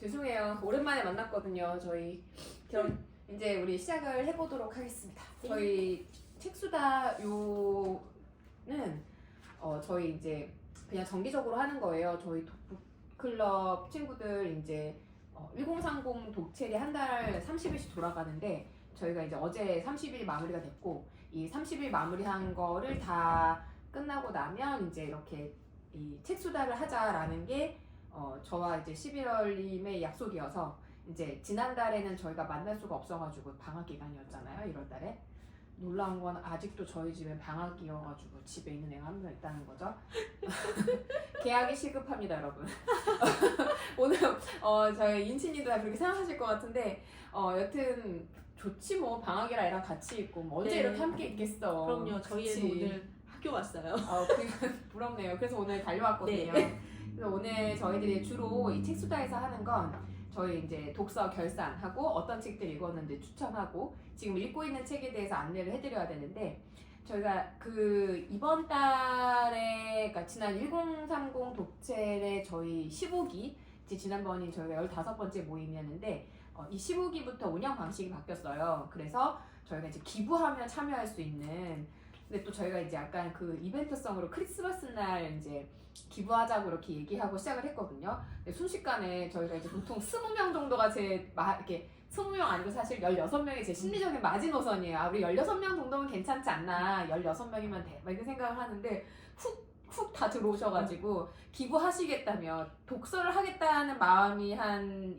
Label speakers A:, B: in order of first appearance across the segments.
A: 죄송해요. 오랜만에 만났거든요. 저희 그럼 이제 우리 시작을 해보도록 하겠습니다. 저희 책수다요는 저희 이제 그냥 정기적으로 하는 거예요. 저희 독북클럽 친구들 이제 1030 독채리 한 달 30일씩 돌아가는데 저희가 이제 어제 30일 마무리가 됐고 이 30일 마무리한 거를 다 끝나고 나면 이제 이렇게 이 책수다를 하자라는 게 저와 이제 11월님의 약속이어서 이제 지난달에는 저희가 만날 수가 없어가지고 방학 기간이었잖아요. 1월달에 놀라운 건 아직도 저희 집에 방학이어가지고 집에 있는 애가 한 명 있다는 거죠. 계약이 시급합니다, 여러분. 오늘 저희 인친님도 다 그렇게 생각하실 것 같은데 여튼 좋지 뭐 방학이라 애랑 같이 있고 뭐 언제
B: 네.
A: 이렇게 함께 있겠어.
B: 그럼요. 저희 애도
A: 그치.
B: 오늘 학교 왔어요.
A: 부럽네요. 그래서 오늘 달려왔거든요.
B: 네.
A: 그래서 오늘 저희들이 주로 이 책수다에서 하는 건 저희 이제 독서 결산하고 어떤 책들 읽었는지 추천하고 지금 읽고 있는 책에 대해서 안내를 해드려야 되는데 저희가 그 이번 달에 그러니까 지난 1030 독채의 저희 15기 지난번이 저희가 15번째 모임이었는데 이 15기부터 운영 방식이 바뀌었어요. 그래서 저희가 이제 기부하면 참여할 수 있는 근데 또 저희가 이제 약간 그 이벤트성으로 크리스마스 날 이제 기부하자고 이렇게 얘기하고 시작을 했거든요. 근데 순식간에 저희가 이제 보통 20명 정도가 이렇게 20명 아니고 사실 16명이 제 심리적인 마지노선이에요. 아, 우리 16명 정도면 괜찮지 않나. 16명이면 돼. 막 이렇게 생각을 하는데 훅 다 들어오셔가지고 기부하시겠다며 독서를 하겠다는 마음이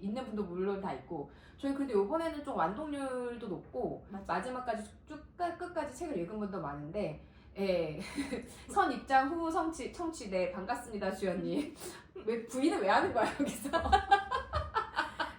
A: 있는 분도 물론 다 있고 저희 근데 이번에는 좀 완독률도 높고 마지막까지 끝까지 책을 읽은 분도 많은데 예. 선 입장 후 청취 네 반갑습니다 주연님. 왜 부인은 왜 하는 거야 여기서?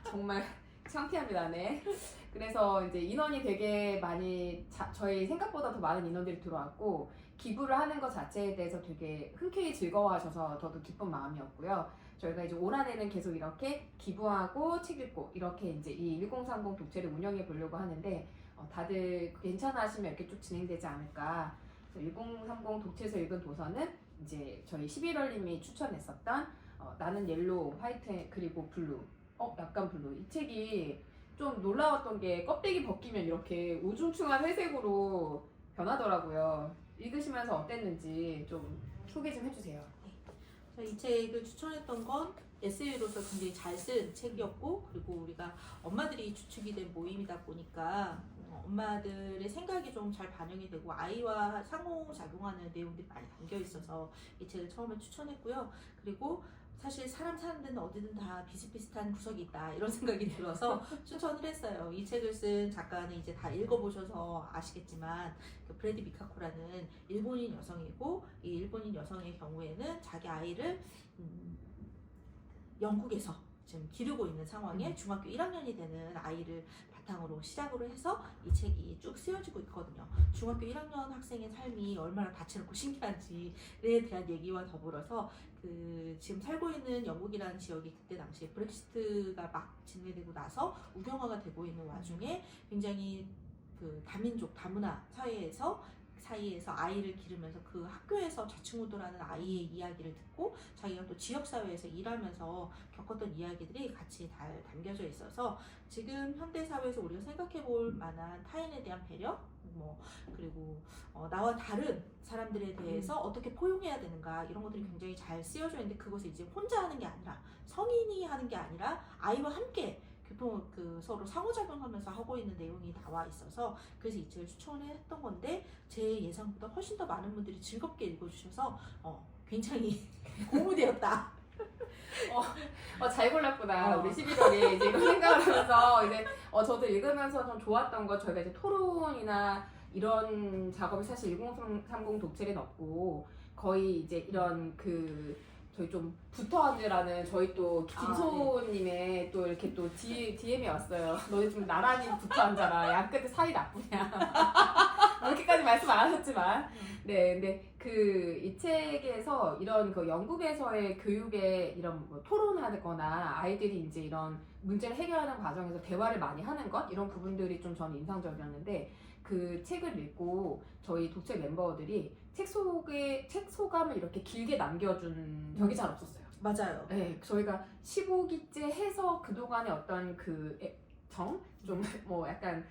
A: 정말 창피합니다. 네. 그래서 이제 인원이 되게 많이 저희 생각보다 더 많은 인원들이 들어왔고 기부를 하는 것 자체에 대해서 되게 흔쾌히 즐거워하셔서 저도 기쁜 마음이었고요. 저희가 이제 올 한해는 계속 이렇게 기부하고 책 읽고 이렇게 이제 이 1030 독채를 운영해 보려고 하는데 다들 괜찮아 하시면 이렇게 쭉 진행되지 않을까. 1030 독채에서 읽은 도서는 이제 저희 11월님이 추천했었던 나는 옐로우, 화이트 그리고 블루 약간 블루 이 책이 좀 놀라웠던 게 껍데기 벗기면 이렇게 우중충한 회색으로 변하더라고요. 읽으시면서 어땠는지 좀 소개 좀 해주세요.
B: 이 책을 추천했던 건 에세이로서 굉장히 잘 쓴 책이었고 그리고 우리가 엄마들이 주축이 된 모임이다 보니까 엄마들의 생각이 좀 잘 반영이 되고 아이와 상호작용하는 내용들이 많이 담겨 있어서 이 책을 처음에 추천했고요. 그리고 사실 사람 사는 데는 어디든 다 비슷비슷한 구석이 있다 이런 생각이 들어서 추천을 했어요. 이 책을 쓴 작가는 이제 다 읽어보셔서 아시겠지만 그 브래디 미카코라는 일본인 여성이고 이 일본인 여성의 경우에는 자기 아이를 영국에서 지금 기르고 있는 상황에 중학교 1학년이 되는 아이를 바탕으로 시작으로 해서 이 책이 쭉 쓰여지고 있거든요. 중학교 1학년 학생의 삶이 얼마나 다채롭고 신기한지에 대한 얘기와 더불어서 지금 살고 있는 영국이라는 지역이 그때 당시에 브렉시트가 막 진행되고 나서 우경화가 되고 있는 와중에 굉장히 그 다민족 다문화 사이에서 아이를 기르면서 그 학교에서 좌충우돌하는 아이의 이야기를 듣고 자기가 또 지역사회에서 일하면서 겪었던 이야기들이 같이 잘 담겨져 있어서 지금 현대사회에서 우리가 생각해 볼 만한 타인에 대한 배려 그리고 나와 다른 사람들에 대해서 어떻게 포용해야 되는가 이런 것들이 굉장히 잘 쓰여져 있는데 그것을 이제 혼자 하는 게 아니라 성인이 하는 게 아니라 아이와 함께 서로 상호작용하면서 하고 있는 내용이 나와 있어서 그래서 이 책을 추천을 했던 건데 제 예상보다 훨씬 더 많은 분들이 즐겁게 읽어주셔서 굉장히 고무되었다.
A: 잘 골랐구나. 우리 11월에 이제 이런 생각을 하면서 이제 저도 읽으면서 좀 좋았던 거 저희가 이제 토론이나 이런 작업이 사실 1030 독채는 없고 거의 이제 이런 저희 좀 붙어 앉으라는 저희 또 김소님의 또 이렇게 또 DM이 왔어요. 너희 좀 나란히 붙어 앉아라. 야 끝에 사이 나쁘냐. 그렇게까지 말씀 안 하셨지만 네, 근데 이 책에서 이런 그 영국에서의 교육에 이런 뭐 토론하거나 아이들이 이제 이런 문제를 해결하는 과정에서 대화를 많이 하는 것 이런 부분들이 좀 저는 인상적이었는데 그 책을 읽고 저희 독채 멤버들이 책 소감을 이렇게 길게 남겨준 적이 잘 없었어요.
B: 맞아요.
A: 네, 저희가 15기째 해서 그동안의 어떤 좀 뭐 약간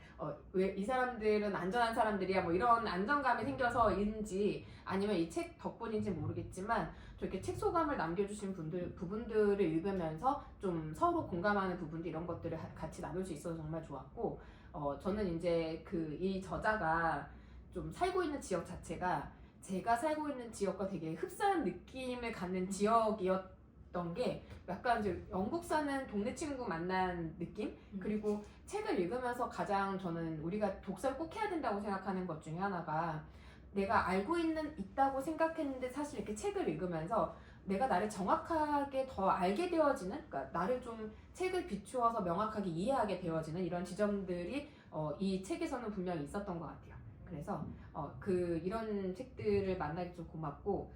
A: 왜 이 사람들은 안전한 사람들이야 뭐 이런 안정감이 생겨서인지 아니면 이 책 덕분인지 모르겠지만 저렇게 책 소감을 남겨주신 부분들을 읽으면서 좀 서로 공감하는 부분들 이런 것들을 같이 나눌 수 있어서 정말 좋았고 저는 이제 이 저자가 좀 살고 있는 지역 자체가 제가 살고 있는 지역과 되게 흡사한 느낌을 갖는 지역이었던 게 약간 이제 영국 사는 동네 친구 만난 느낌? 그리고 책을 읽으면서 가장 저는 우리가 독서를 꼭 해야 된다고 생각하는 것 중에 하나가 내가 알고 있다고 생각했는데 사실 이렇게 책을 읽으면서 내가 나를 정확하게 더 알게 되어지는, 그러니까 나를 좀 책을 비추어서 명확하게 이해하게 되어지는 이런 지점들이 이 책에서는 분명히 있었던 것 같아요. 그래서 이런 책들을 만나기 좀 고맙고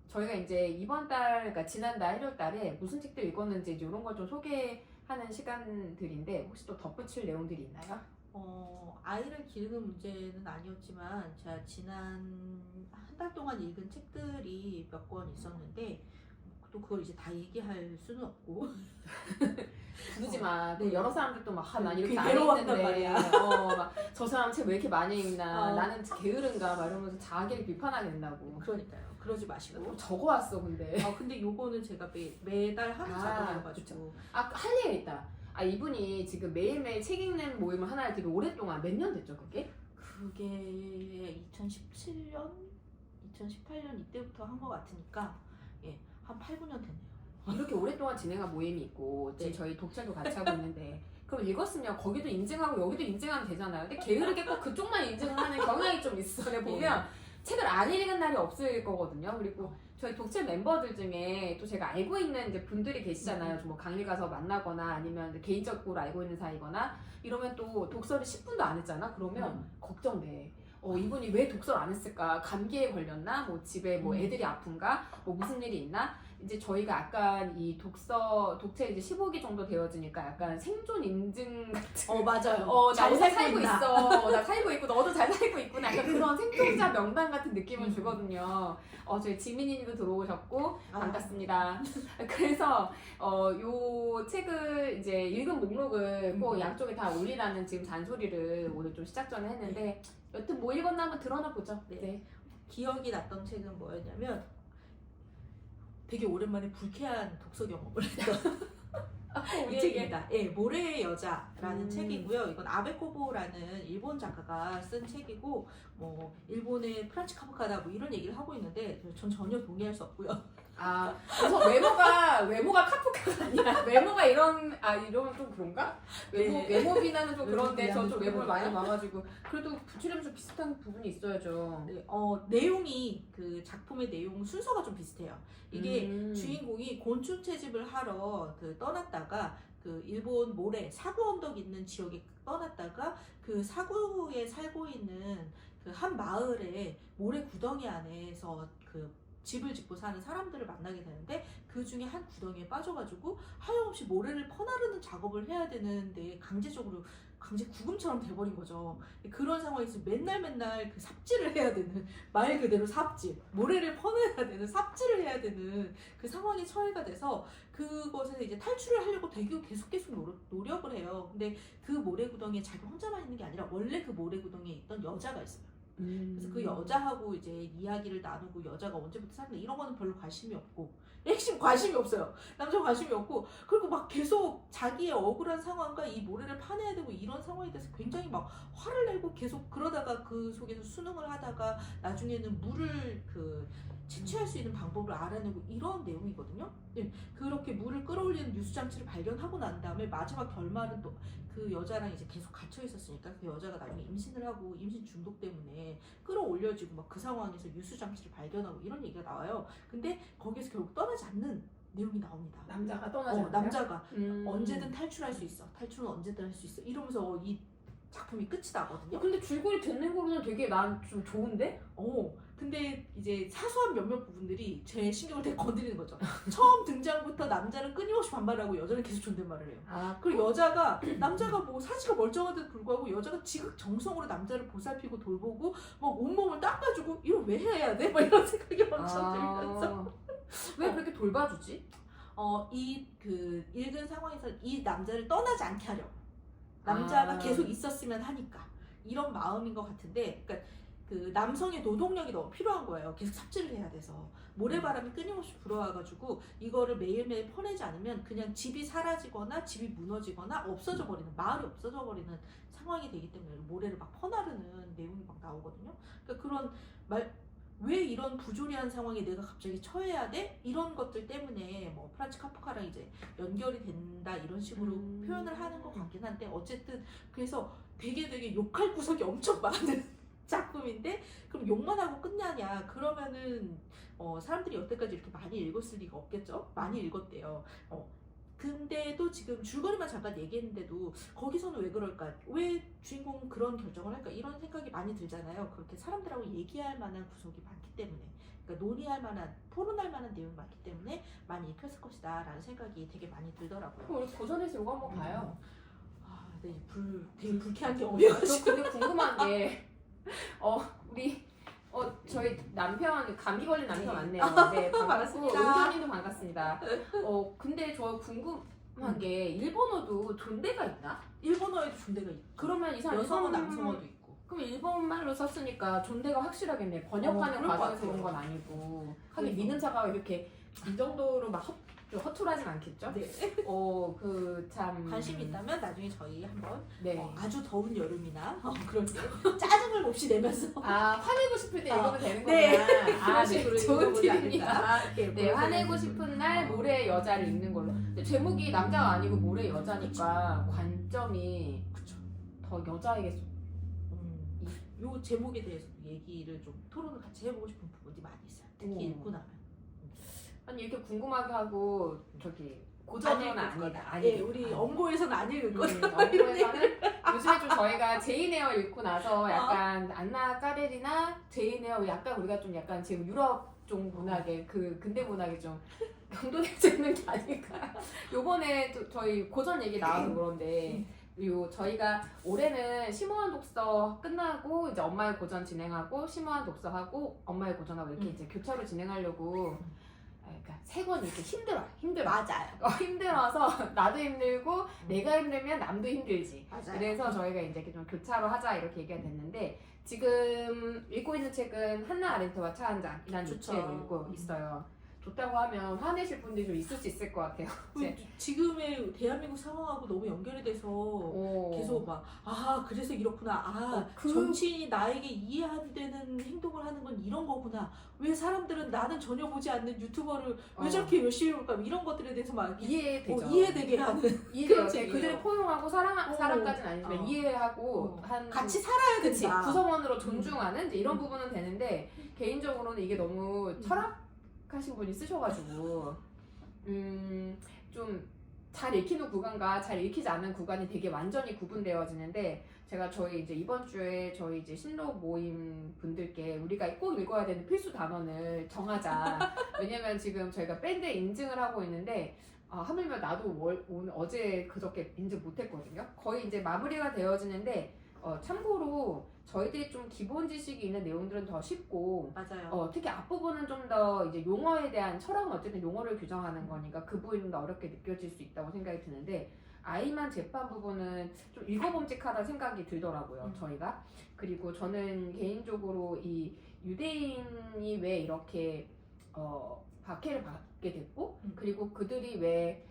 A: 저희가 이제 이번 달, 그러니까 지난달 1월 달에 무슨 책들 읽었는지 이제 이런 걸 좀 소개하는 시간들인데 혹시 또 덧붙일 내용들이 있나요?
B: 아이를 기르는 문제는 아니었지만 제가 지난 한 달 동안 읽은 책들이 몇 권 있었는데 또 그걸 이제 다 얘기할 수는 없고
A: 부르지 마.
B: 네.
A: 여러 사람들도 막 난 이렇게 안
B: 괴로웠단
A: 읽는데
B: 말이야.
A: 막 저 사람 책 왜 이렇게 많이 읽나 나는 게으른가 막 이러면서 자기를 비판하게 된다고.
B: 그러니까요. 그러지 마시고.
A: 적어왔어 근데.
B: 근데 요거는 제가 매달 하는 작업이어가지고.
A: 할 얘기가 있다. 이분이 지금 매일매일 책 읽는 모임을 하나를 되게 오랫동안 몇 년 됐죠 그게?
B: 그게 2018년 이때부터 한 것 같으니까 한 8, 9년 됐네요.
A: 이렇게 오랫동안 진행한 모임이 있고 지금 저희 독책도 같이 하고 있는데 그럼 읽었으면 거기도 인증하고 여기도 인증하면 되잖아요. 근데 게으르게 꼭 그쪽만 인증을 하는 경향이 좀 있어. 근데 보면 책을 안 읽은 날이 없을 거거든요. 그리고 저희 독책 멤버들 중에 또 제가 알고 있는 이제 분들이 계시잖아요. 뭐 강의 가서 만나거나 아니면 이제 개인적으로 알고 있는 사이거나 이러면 또 독서를 10분도 안 했잖아. 그러면 걱정돼. 이분이 왜 독서를 안 했을까? 감기에 걸렸나? 뭐 집에 뭐 애들이 아픈가? 뭐 무슨 일이 있나? 이제 저희가 약간 이 독책 이제 15기 정도 되어지니까 약간 생존 인증 같은.
B: 맞아요.
A: 나 잘 살고 있어. 나 살고 있고 너도 잘 살고 있구나. 약간 그런 생존자 명단 같은 느낌을 주거든요. 저희 지민이님도 들어오셨고 반갑습니다. 그래서 요 책을 이제 읽은 목록을 꼭 양쪽에 다 올리라는 지금 잔소리를 오늘 좀 시작 전에 했는데 여튼 뭐 읽었나 한번 드러나 보죠. 네.
B: 기억이 났던 책은 뭐였냐면 되게 오랜만에 불쾌한 독서 경험을 했던 이 책입니다. 모래의 여자라는 책이고요. 이건 아베코보라는 일본 작가가 쓴 책이고 뭐 일본의 프란츠 카프카다 뭐 이런 얘기를 하고 있는데 전 전혀 동의할 수 없고요.
A: 그래서 외모가 카프카가 아니라 외모가 이러면 좀 그런가? 외모 비난은 좀 그런데 저 좀 외모를 많이 봐가지고 그래도 부추려면 좀 비슷한 부분이 있어야죠.
B: 내용이 그 작품의 내용 순서가 좀 비슷해요. 이게 주인공이 곤충 채집을 하러 떠났다가 그 일본 모래 사구 언덕 있는 지역에 떠났다가 그 사구에 살고 있는 그 한 마을에 모래 구덩이 안에서 그 집을 짓고 사는 사람들을 만나게 되는데 그 중에 한 구덩이에 빠져가지고 하염없이 모래를 퍼나르는 작업을 해야 되는데 강제 구금처럼 돼버린 거죠. 그런 상황에서 맨날 그 삽질을 해야 되는, 말 그대로 삽질, 모래를 퍼내야 되는, 삽질을 해야 되는 그 상황에 처해가 돼서 그것에서 이제 탈출을 하려고 되게 계속 노력을 해요. 근데 그 모래 구덩이에 자기 혼자만 있는 게 아니라 원래 그 모래 구덩이에 있던 여자가 있어요. 그래서 그 여자하고 이제 이야기를 나누고 여자가 언제부터 살았나 이런 거는 별로 관심이 없고 핵심 관심이 없어요. 남자 관심이 없고 그리고 막 계속 자기의 억울한 상황과 이 모래를 파내야 되고 이런 상황에 대해서 굉장히 막 화를 내고 계속 그러다가 그 속에서 수능을 하다가 나중에는 물을 채취할 수 있는 방법을 알아내고 이런 내용이거든요. 그렇게 물을 끌어올리는 유수장치를 발견하고 난 다음에 마지막 결말은 또 그 여자랑 이제 계속 갇혀 있었으니까 그 여자가 나중에 임신을 하고 임신 중독 때문에 끌어올려지고 막 그 상황에서 유수장치를 발견하고 이런 얘기가 나와요. 근데 거기서 결국 떠나지 않는 내용이 나옵니다.
A: 남자가 떠나지 않나요?
B: 남자가 언제든 탈출할 수 있어. 탈출은 언제든 할 수 있어. 이러면서 이 작품이 끝이 나거든요.
A: 근데 줄거리 듣는 거로는 되게 난 좀 좋은데?
B: 근데 이제 사소한 몇몇 부분들이 제 신경을 되게 건드리는 거죠. 처음 등장부터 남자는 끊임없이 반말하고 여자는 계속 존댓말을 해요. 그리고 남자가 뭐 사지가 멀쩡한데도 불구하고 여자가 지극정성으로 남자를 보살피고 돌보고 막 온몸을 닦아주고 이걸 왜 해야 돼? 막 이런 생각이 엄청 들면서
A: 왜 그렇게 돌봐주지?
B: 이 그 읽은 상황에서 이 남자를 떠나지 않게 하려고. 남자가 계속 있었으면 하니까 이런 마음인 것 같은데, 그러니까 그 남성의 노동력이 너무 필요한 거예요. 계속 삽질을 해야 돼서 모래바람이 끊임없이 불어와가지고 이거를 매일매일 퍼내지 않으면 그냥 집이 사라지거나 집이 무너지거나 없어져 버리는, 마을이 없어져 버리는 상황이 되기 때문에 모래를 막 퍼나르는 내용이 막 나오거든요. 그러니까 그런 왜 이런 부조리한 상황에 내가 갑자기 처해야 돼? 이런 것들 때문에 뭐 프란츠 카프카랑 이제 연결이 된다 이런 식으로 표현을 하는 것 같긴 한데, 어쨌든 그래서 되게 욕할 구석이 엄청 많은 작품인데, 그럼 욕만 하고 끝나냐? 그러면은 사람들이 여태까지 이렇게 많이 읽었을 리가 없겠죠? 많이 읽었대요. 근데도 지금 줄거리만 잠깐 얘기했는데도 거기서는 왜 그럴까? 왜 주인공은 그런 결정을 할까? 이런 생각이 많이 들잖아요. 그렇게 사람들하고 얘기할 만한 구석이 많기 때문에, 그러니까 논의할 만한, 토론할 만한 내용이 많기 때문에 많이 읽혔을 것이다 라는 생각이 되게 많이 들더라고요.
A: 우리 고전에서 이거 한번 봐요.
B: 네, 되게 불쾌한 경험이어가지고.
A: 저 근데 궁금한 게 우리 저희 남편 감기 걸린 남편 왔네요. 네, 반갑고
B: 반갑습니다.
A: 은견이도 반갑습니다. 근데 저 궁금한 게 일본어도 존대가 있나?
B: 일본어에도 존대가 있고,
A: 그러면 이 사람
B: 여성어 남성어도 있고.
A: 그럼 일본말로 썼으니까 존대가 확실하겠네. 번역하는
B: 그럴 것
A: 과정에서
B: 같아요.
A: 그런 건 아니고. 하긴
B: 그래서.
A: 미는 자가 이렇게 이 정도로 막 허툴하진 않겠죠?
B: 네.
A: 참
B: 관심이 있다면 나중에 저희 한번
A: 네.
B: 아주 더운 여름이나 그럴 때 짜증을 몹시 내면서
A: 화내고 싶을 때 읽으면 되는 거구나.
B: 네.
A: 네.
B: 식으로
A: 좋은
B: 읽어보지
A: 팁입니다.
B: 않을까.
A: 네, 화내고 싶은 날 모래 여자를 읽는 걸로. 근데 제목이 남자가 아니고 모래 여자니까 관점이 더 여자에게
B: 요 제목에 대해서도 얘기를 좀 토론을 같이 해보고 싶은 부분이 많이 있어요. 특히 읽고 나면.
A: 아니 이렇게 궁금하게 하고 저기 고전은 아니다.
B: 네, 우리 엄고에서는 안 읽을 거예요.
A: 엄고에서는 요즘에 좀 저희가 제인 에어 읽고 나서 약간 안나 까레리나 제인 에어 약간 우리가 좀 약간 지금 유럽 쪽 문학에 그 근대 문학에 좀 경도되어 있는 게 아닐까. 요번에 저희 고전 얘기 나와서 그런데 저희가 올해는 심오한 독서 끝나고 이제 엄마의 고전 진행하고 심오한 독서하고 엄마의 고전하고 이렇게 이제 교차로 진행하려고. 그러니까 세 권 이렇게 힘들어.
B: 맞아요.
A: 힘들어서 나도 힘들고 내가 힘들면 남도 힘들지.
B: 맞아요.
A: 그래서 저희가 이제 좀 교차로 하자 이렇게 얘기가 됐는데, 지금 읽고 있는 책은 한나 아렌트와 차 한 잔이라는
B: 좋죠.
A: 책을 읽고 있어요. 좋다고 하면 화내실 분들이 좀 있을 수 있을 것 같아요.
B: 지금의 대한민국 상황하고 너무 연결이 돼서 계속 막 그래서 이렇구나. 정치인이 나에게 이해 안 되는 행동을 하는 건 이런 거구나. 왜 사람들은 나는 전혀 보지 않는 유튜버를 왜 저렇게 열심히 볼까? 이런 것들에 대해서 막
A: 이해되죠.
B: 이해되게 하는.
A: 이해돼요. 그들을 포용하고 사랑까지는 아니지만 이해하고
B: 같이 살아야
A: 그치,
B: 된다.
A: 구성원으로 존중하는 이제 이런 부분은 되는데, 개인적으로는 이게 너무 철학하신 분이 쓰셔가지고 좀 잘 읽히는 구간과 잘 읽히지 않는 구간이 되게 완전히 구분되어지는데, 제가 저희 이제 이번 주에 저희 이제 신록 모임 분들께 우리가 꼭 읽어야 되는 필수 단원을 정하자. 왜냐면 지금 저희가 밴드에 인증을 하고 있는데 하물며 나도 오늘 어제 그저께 인증 못했거든요. 거의 이제 마무리가 되어지는데 참고로 저희들이 좀 기본 지식이 있는 내용들은 더 쉽고,
B: 맞아요.
A: 특히 앞부분은 좀 더 이제 용어에 대한 철학은 어쨌든 용어를 규정하는 거니까 그 부분은 더 어렵게 느껴질 수 있다고 생각이 드는데, 아이만 재판 부분은 좀 읽어봄직하다는 생각이 들더라고요. 저희가. 그리고 저는 개인적으로 이 유대인이 왜 이렇게 박해를 받게 됐고, 그리고 그들이 왜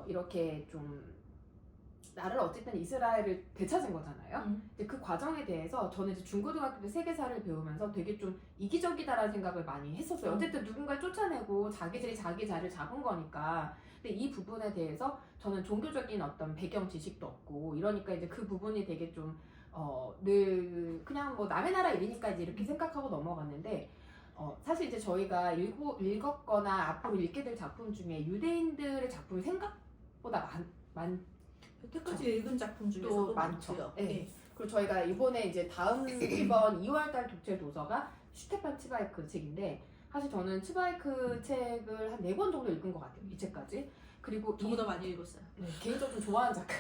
A: 이렇게 좀 나를 어쨌든 이스라엘을 되찾은 거잖아요. 근데 그 과정에 대해서 저는 이제 중고등학교 때 세계사를 배우면서 되게 좀 이기적이다라는 생각을 많이 했었어요. 어쨌든 누군가를 쫓아내고 자기들이 자기 자리를 잡은 거니까. 근데 이 부분에 대해서 저는 종교적인 어떤 배경 지식도 없고 이러니까 이제 그 부분이 되게 좀 늘 그냥 뭐 남의 나라 일이니까 이제 이렇게 생각하고 넘어갔는데, 사실 이제 저희가 읽었거나 앞으로 읽게 될 작품 중에 유대인들의 작품이 생각보다
B: 여태까지 읽은 작품 중에서도
A: 많죠. 네. 그리고 저희가 이번에 이제 이번 2월달 독채 도서가 슈테판 츠바이크 책인데, 사실 저는 츠바이크 책을 한 4권 정도 읽은 것 같아요. 이 책까지. 그리고
B: 저보다 많이 읽었어요.
A: 개인적으로 좀 좋아하는 작가.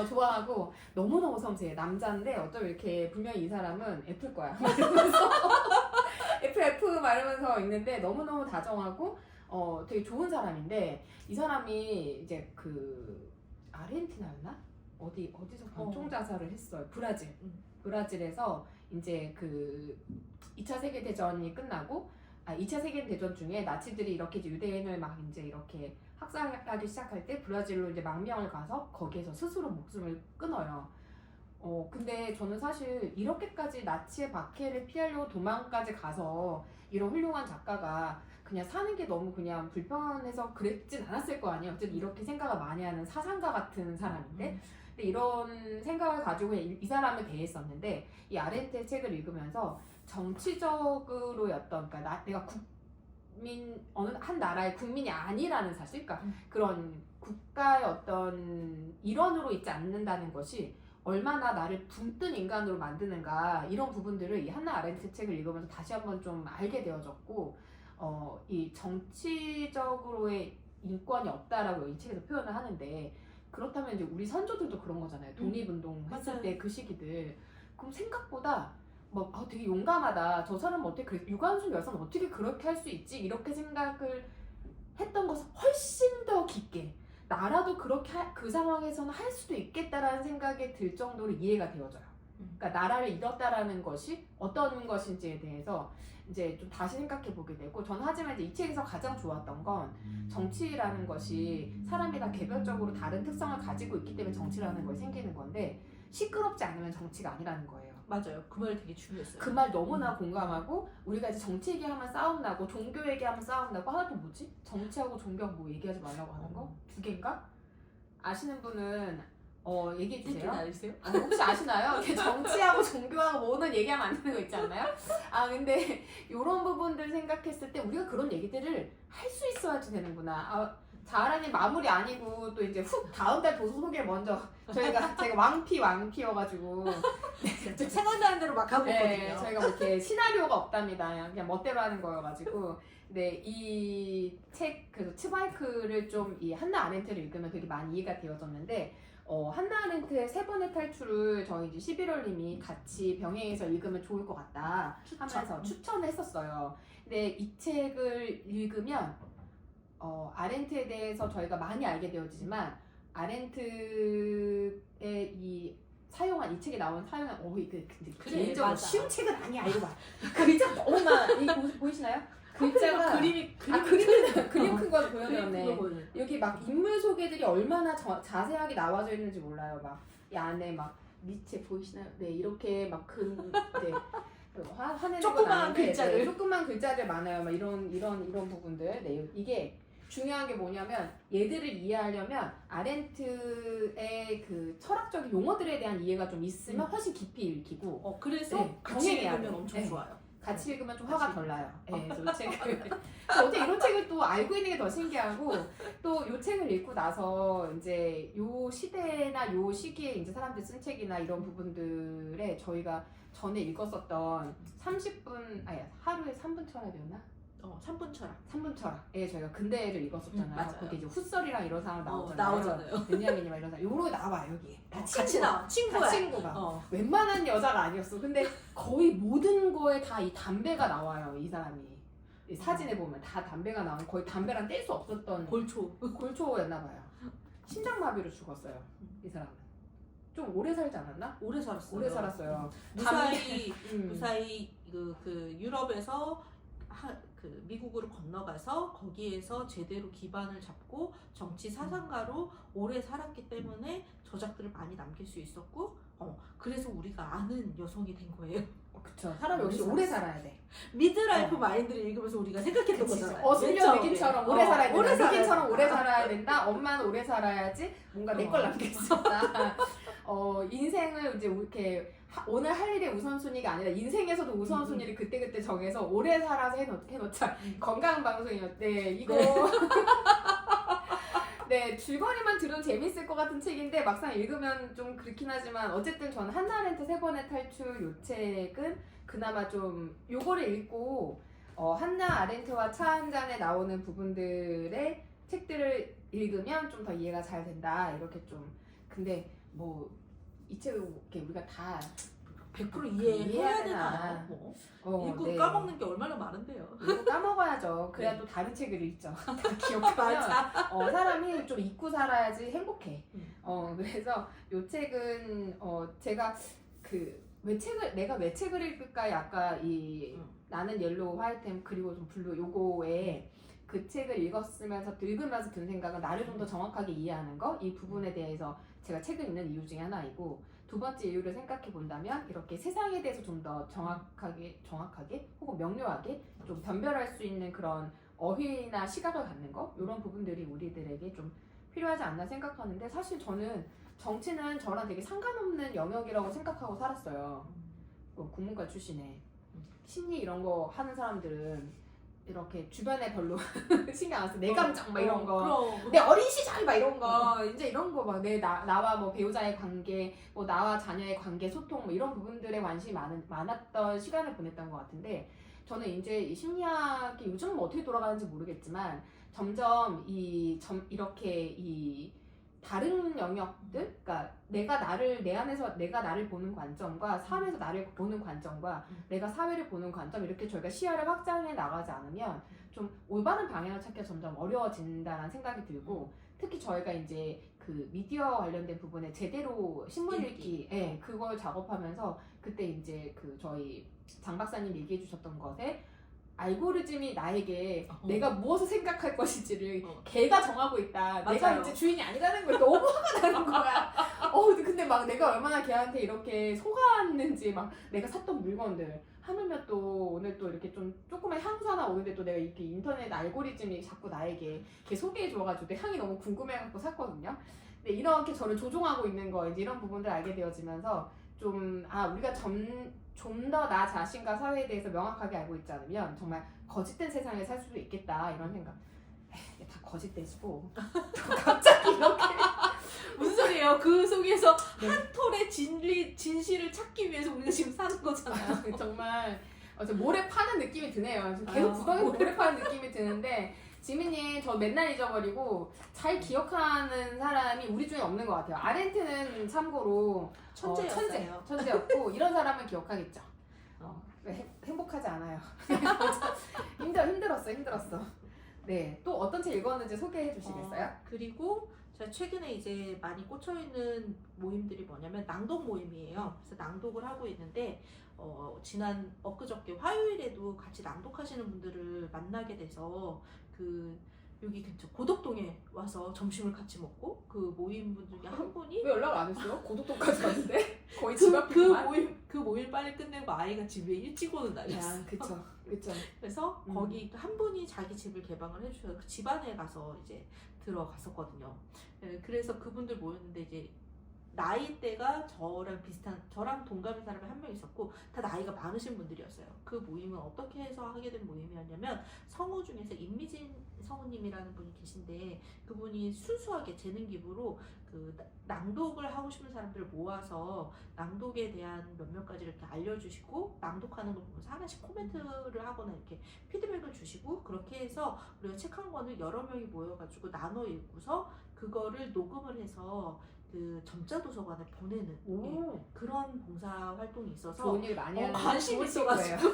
A: 좋아하고 너무너무 섬세해. 남자인데 어쩌면 이렇게 분명히 이 사람은 F일 거야. F 말하면서 읽는데 너무너무 다정하고 되게 좋은 사람인데 이 사람이 이제 그 아르헨티나였나? 어디서 권총 자살을 했어요. 브라질에서 이제 그 2차 세계대전이 끝나고 2차 세계대전 중에 나치들이 이렇게 이제 유대인을 막 이제 이렇게 학살하기 시작할 때 브라질로 이제 망명을 가서 거기에서 스스로 목숨을 끊어요. 근데 저는 사실 이렇게까지 나치의 박해를 피하려고 도망까지 가서 이런 훌륭한 작가가 그냥 사는 게 너무 그냥 불편해서 그랬진 않았을 거 아니에요. 어쨌든 이렇게 생각을 많이 하는 사상가 같은 사람인데 근데 이런 생각을 가지고 이 사람을 대했었는데 이 아렌테 책을 읽으면서 정치적으로였던 그러니까 내가 어느 한 나라의 국민이 아니라는 사실, 그러니까 그런 국가의 어떤 일원으로 있지 않는다는 것이 얼마나 나를 붕뜬 인간으로 만드는가 이런 부분들을 이 한나 아렌트 책을 읽으면서 다시 한번 좀 알게 되어졌고 이 정치적으로의 인권이 없다라고 이 책에서 표현을 하는데 그렇다면 이제 우리 선조들도 그런 거잖아요. 독립운동 했을 때 그 시기들. 그럼 생각보다 되게 용감하다. 저 사람은 어떻게 그래? 유관순 여사는 어떻게 그렇게 할 수 있지? 이렇게 생각을 했던 것은 훨씬 더 깊게 나라도 그렇게 그 상황에서는 할 수도 있겠다라는 생각이 들 정도로 이해가 되어져요. 그러니까 나라를 잃었다라는 것이 어떤 것인지에 대해서 이제 좀 다시 생각해 보게 되고 저는 하지만 이제 이 책에서 가장 좋았던 건 정치라는 것이 사람이 다 개별적으로 다른 특성을 가지고 있기 때문에 정치라는 것이 생기는 건데 시끄럽지 않으면 정치가 아니라는 거예요.
B: 맞아요. 그 말 되게 중요했어요.
A: 그 말 너무나 공감하고 우리가 이제 정치 얘기하면 싸움 나고 종교 얘기하면 싸움 나고 하나 또 뭐지? 정치하고 종교하고 뭐 얘기하지 말라고 하는 거? 두 개인가? 아시는 분은 얘기해 주세요.
B: 아세요?
A: 혹시 아시나요? 이렇게 정치하고 종교하고 뭐는 얘기하면 안 되는 거 있지 않나요? 근데 이런 부분들 생각했을 때 우리가 그런 얘기들을 할 수 있어야지 되는구나. 자아라님 마무리 아니고 또 이제 다음 달 도서 소개 먼저 제가 왕피여가지고
B: 생각나는 대로 막 하고 있거든요.
A: 저희가 뭐 이렇게 시나리오가 없답니다. 그냥 멋대로 하는 거여가지고 네, 이 책 그래서 츠바이크를 좀 이 한나 아렌트를 읽으면 되게 많이 이해가 되어졌는데 한나 아렌트의 세 번의 탈출을 저희 이제 11월님이 같이 병행해서 읽으면 좋을 것 같다 하면서 추천했었어요. 근데 이 책을 읽으면 아렌트에 대해서 저희가 많이 알게 되어지지만 아렌트의 이 책에 나온 근데 개인적으로 쉬운 책은 아니야. 이거 봐. 글자 너무 많아. 이거 보이시나요? 글자가
B: 그림
A: 큰 거 보여줬네. 여기 막 인물 소개들이 얼마나 자세하게 나와져 있는지 몰라요. 막 이 안에 막 니체 보이시나요? 네, 이렇게 막 화내는
B: 조그만 글자들.
A: 조그만 글자들 많아요. 막 이런 부분들. 네, 이게 중요한 게 뭐냐면 얘들을 이해하려면 아렌트의 그 철학적인 용어들에 대한 이해가 좀 있으면 훨씬 깊이 읽히고
B: 그래서 같이 읽으면 엄청 좋아요.
A: 같이 읽으면 좀 화가 덜 나요. 그래서 이 책을 어떻게 이런 책을 또 알고 있는 게 더 신기하고 또 이 책을 읽고 나서 이제 요 시대나 요 시기에 이제 사람들이 쓴 책이나 이런 부분들에 저희가 전에 읽었었던 30분 하루에 3분 철학이었나?
B: 3분 철학.
A: 3분 철학. 저희가 근대를 읽었었잖아요.
B: 맞아요.
A: 거기 이제 훗설이랑 이런 사람 나오잖아요.
B: 나오잖아요.
A: 베냐민이랑 이런 사람. 요런 거 나와 여기.
B: 같이 나와. 친구야.
A: 친구가. 웬만한 여자가 아니었어. 근데 거의 모든 거에 다 이 담배가 나와요. 이 사람이. 이 사진에 보면 다 담배가 나오고 거의 담배랑 뗄 수 없었던 골초였나 봐요. 심장마비로 죽었어요. 이 사람은. 좀 오래 살지 않았나?
B: 오래 살았어요. 무사히 그 유럽에서 그 미국으로 건너가서 거기에서 제대로 기반을 잡고 정치 사상가로 오래 살았기 때문에 저작들을 많이 남길 수 있었고 그래서 우리가 아는 여성이 된 거예요.
A: 그쵸. 사람 역시 오래 살아야 돼.
B: 미드라이프 마인드를 읽으면서 우리가 생각했던 거잖아요.
A: 어슬려 미긴처럼 오래 살아야 된다. 미긴처럼 오래
B: 살아야
A: 살아야 된다. 엄마는 오래 살아야지 뭔가 내 걸 남길 수 있다. 인생을 이제 이렇게 오늘 할 일의 우선순위가 아니라 인생에서도 우선순위를 그때그때 정해서 오래 살아서 해놓자. 건강 방송이었대. 이거 네, 줄거리만 들으면 재밌을 것 같은 책인데 막상 읽으면 좀 그렇긴 하지만 어쨌든 저는 한나 아렌트 세 번의 탈출 요 책은 그나마 좀 요거를 읽고 한나 아렌트와 차 한 잔에 나오는 부분들의 책들을 읽으면 좀 더 이해가 잘 된다 이렇게 좀. 근데 뭐 이 책을 이렇게 우리가 다
B: 100% 이해해야
A: 이해해야
B: 되나요? 뭐. 읽고
A: 네.
B: 까먹는 게 얼마나 많은데요.
A: 이거 까먹어야죠. 그래야
B: 네.
A: 또 다른 책을 읽죠. 다 기억하면 사람이 좀 잊고 살아야지 행복해. 그래서 이 책은 제가 내가 왜 책을 읽을까 아까 나는 옐로우 화이트햄 그리고 좀 블루 요거에 그 책을 읽으면서 든 생각은 나를 좀 더 정확하게 이해하는 거 이 부분에 대해서 제가 책을 읽는 이유 중에 하나이고 두 번째 이유를 생각해 본다면 이렇게 세상에 대해서 좀 더 정확하게 혹은 명료하게 좀 변별할 수 있는 그런 어휘나 시각을 갖는 거 이런 부분들이 우리들에게 좀 필요하지 않나 생각하는데 사실 저는 정치는 저랑 되게 상관없는 영역이라고 생각하고 살았어요. 국문과 출신에 심리 이런 거 하는 사람들은 이렇게 주변에 별로 신경 안 써. 내 감정 막 이런 거. 내 어린 시절 막 이런 거. 이제 이런 거 막 나와 뭐 배우자의 관계, 뭐 나와 자녀의 관계 소통 뭐 이런 부분들에 관심이 많았던 시간을 보냈던 것 같은데 저는 이제 이 심리학이 요즘은 어떻게 돌아가는지 모르겠지만 점점 이렇게 다른 영역들, 그러니까 내 안에서 내가 나를 보는 관점과 사회에서 나를 보는 관점과 내가 사회를 보는 관점 이렇게 저희가 시야를 확장해 나가지 않으면 좀 올바른 방향을 찾기가 점점 어려워진다는 생각이 들고 특히 저희가 이제 그 미디어 관련된 부분에 제대로 신문 읽기, 그걸 작업하면서 그때 이제 저희 장 박사님 얘기해 주셨던 것에 알고리즘이 나에게 내가 무엇을 생각할 것인지를 걔가 정하고 있다.
B: 맞아요.
A: 내가 이제 주인이 아니라는 걸 너무 화가 나는 거야. 근데 막 내가 얼마나 걔한테 이렇게 속았는지 막 내가 샀던 물건들 하물며 또 오늘 또 이렇게 좀 조그만 향수 하나 오는데 또 내가 이렇게 인터넷 알고리즘이 자꾸 나에게 걔 소개해 줘가지고 내 향이 너무 궁금해갖고 샀거든요. 근데 이렇게 저를 조종하고 있는 거 이제 이런 부분들 알게 되어지면서 우리가 좀 더 나 자신과 사회에 대해서 명확하게 알고 있지 않으면 정말 거짓된 세상에 살 수도 있겠다 이런 생각. 이게 다 거짓되시고 갑자기 이렇게
B: 무슨 소리예요? 그 속에서 한 톨의 진실을 찾기 위해서 우리가 지금 사는 거잖아요.
A: 정말 모래 파는 느낌이 드네요. 지금 계속 구덩이 모래 파는 느낌이 드는데 지민님 저 맨날 잊어버리고 잘 기억하는 사람이 우리 중에 없는 것 같아요. 아렌트는 참고로 천재였고 이런 사람은 기억하겠죠. 행복하지 않아요. 힘들었어. 네, 또 어떤 책 읽었는지 소개해 주시겠어요?
B: 그리고 제가 최근에 이제 많이 꽂혀있는 모임들이 뭐냐면 낭독 모임이에요. 그래서 낭독을 하고 있는데 엊그저께 화요일에도 같이 낭독하시는 분들을 만나게 돼서 여기 근처 고덕동에 와서 점심을 같이 먹고 그 모임 분 중에 한 분이
A: 왜 연락을 안 했어요? 고덕동까지 갔는데 거의 집 앞이구만.
B: 그 모임 빨리 끝내고 아이가 집에 일찍 오는 날이었어요.
A: 그쵸.
B: 그래서 거기 한 분이 자기 집을 개방을 해주셔서 그 집안에 가서 이제 들어갔었거든요. 그래서 그분들 모였는데 이제 나이대가 저랑 동갑인 사람이 한 명 있었고 다 나이가 많으신 분들이었어요. 그 모임은 어떻게 해서 하게 된 모임이었냐면 성우 중에서 임미진 성우님이라는 분이 계신데 그분이 순수하게 재능 기부로 낭독을 하고 싶은 사람들을 모아서 낭독에 대한 몇몇 가지 이렇게 알려주시고 낭독하는 걸 보면서 하나씩 코멘트를 하거나 이렇게 피드백을 주시고 그렇게 해서 우리가 책 한 권을 여러 명이 모여가지고 나눠 읽고서 그거를 녹음을 해서 점자 도서관에 보내는 그런 봉사 활동이 있어서
A: 좋은 일 많이 하는
B: 관심이 있어가지고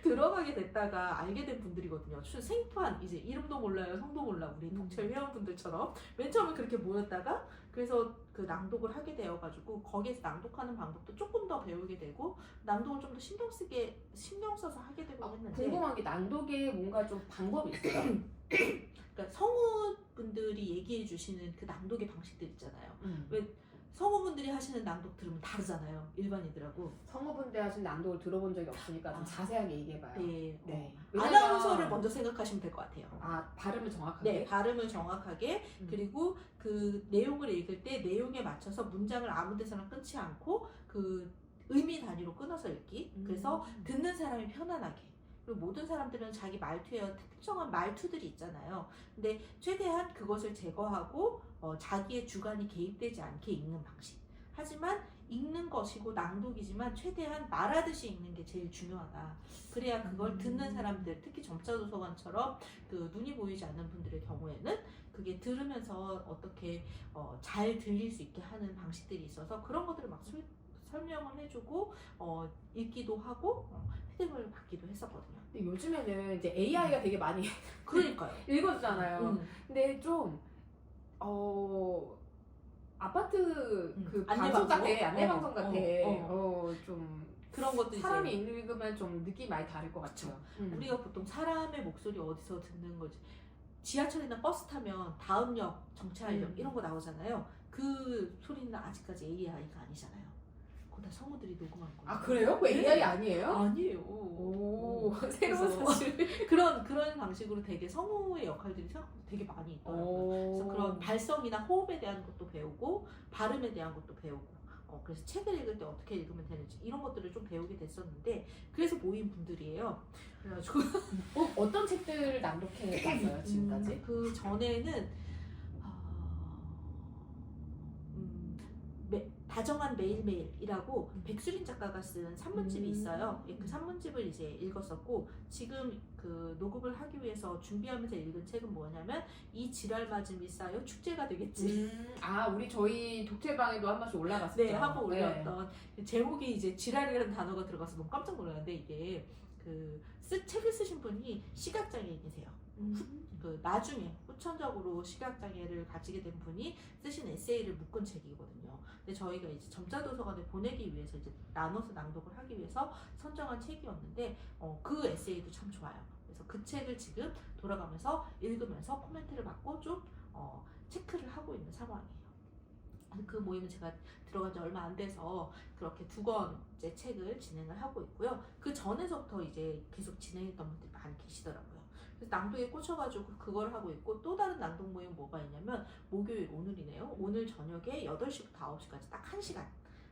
B: 들어가게 됐다가 알게 된 분들이거든요. 생판 이제 이름도 몰라요, 성도 몰라 우리 독철 회원분들처럼 맨 처음에 그렇게 모였다가 그래서 그 낭독을 하게 되어가지고 거기에서 낭독하는 방법도 조금 더 배우게 되고 낭독을 좀 더 신경 써서 하게 되고 했는데
A: 궁금한 게 낭독에 뭔가 좀 방법이 있어요?
B: 그러니까 성우분들이 얘기해 주시는 그 낭독의 방식들 있잖아요. 왜 성우분들이 하시는 낭독 들으면 다르잖아요. 일반인들하고.
A: 성우분들 하신 낭독을 들어본 적이 없으니까 좀 자세하게 얘기해봐요.
B: 네. 아나운서를 먼저 생각하시면 될 것 같아요.
A: 발음을 정확하게?
B: 네, 발음을 정확하게 그리고 그 내용을 읽을 때 내용에 맞춰서 문장을 아무 데서나 끊지 않고 그 의미 단위로 끊어서 읽기. 그래서 듣는 사람이 편안하게. 그리고 모든 사람들은 자기 말투에 특정한 말투들이 있잖아요. 근데 최대한 그것을 제거하고 자기의 주관이 개입되지 않게 읽는 방식. 하지만 읽는 것이고 낭독이지만 최대한 말하듯이 읽는 게 제일 중요하다. 그래야 그걸 듣는 사람들, 특히 점자도서관처럼 눈이 보이지 않는 분들의 경우에는 그게 들으면서 어떻게 잘 들릴 수 있게 하는 방식들이 있어서 그런 것들을 막 설명을 해주고 읽기도 하고 헤딩을 받기도 했었거든요.
A: 근데 요즘에는 이제 AI가 되게 많이
B: 그러니까요.
A: 읽어주잖아요. 근데 좀 아파트 그 방송 같아, 안내방송 같아. 좀
B: 그런 것도
A: 사람이
B: 이제
A: 읽으면 좀 느낌이 많이 다를 것 같아요.
B: 우리가 보통 사람의 목소리 어디서 듣는 거지? 지하철이나 버스 타면 다음 역, 정차역 이런 거 나오잖아요. 그 소리는 아직까지 AI가 아니잖아요. 그거 다 성우들이 녹음한 거예요.
A: 아 그래요? 그 AI 아니에요?
B: 아니에요.
A: 오, 새로운
B: 그래서
A: 사실.
B: 그런 방식으로 되게 성우의 역할들이 생각보다 되게 많이 있더라고요. 그래서 그런 발성이나 호흡에 대한 것도 배우고 발음에 대한 것도 배우고 그래서 책을 읽을 때 어떻게 읽으면 되는지 이런 것들을 좀 배우게 됐었는데 그래서 모인 분들이에요. 그래가지고
A: 어떤 책들을 낭독해 봤어요 지금까지?
B: 그 전에는 다정한 매일매일이라고 백수린 작가가 쓴 산문집이 있어요. 그 산문집을 이제 읽었었고 지금 그 녹음을 하기 위해서 준비하면서 읽은 책은 뭐냐면 이 지랄 맞음이 쌓여 축제가 되겠지.
A: 우리 저희 독채방에도 한 번씩 올라갔었죠.
B: 네, 한번 올렸던 제목이 이제 지랄이라는 단어가 들어가서 너무 깜짝 놀랐는데 이게 그 책을 쓰신 분이 시각장애인이세요. 그 나중에 후천적으로 시각장애를 가지게 된 분이 쓰신 에세이를 묶은 책이거든요. 근데 저희가 이제 점자도서관에 보내기 위해서 이제 나눠서 낭독을 하기 위해서 선정한 책이었는데 그 에세이도 참 좋아요. 그래서 그 책을 지금 돌아가면서 읽으면서 코멘트를 받고 좀 체크를 하고 있는 상황이에요. 그 모임은 제가 들어간 지 얼마 안 돼서 그렇게 2권째 책을 진행을 하고 있고요. 그 전에서부터 이제 계속 진행했던 분들이 많이 계시더라고요. 그래서 낭독에 꽂혀가지고 그걸 하고 있고 또 다른 낭독 모임 뭐가 있냐면 목요일 오늘이네요. 오늘 저녁에 8시부터 9시까지 딱 1시간.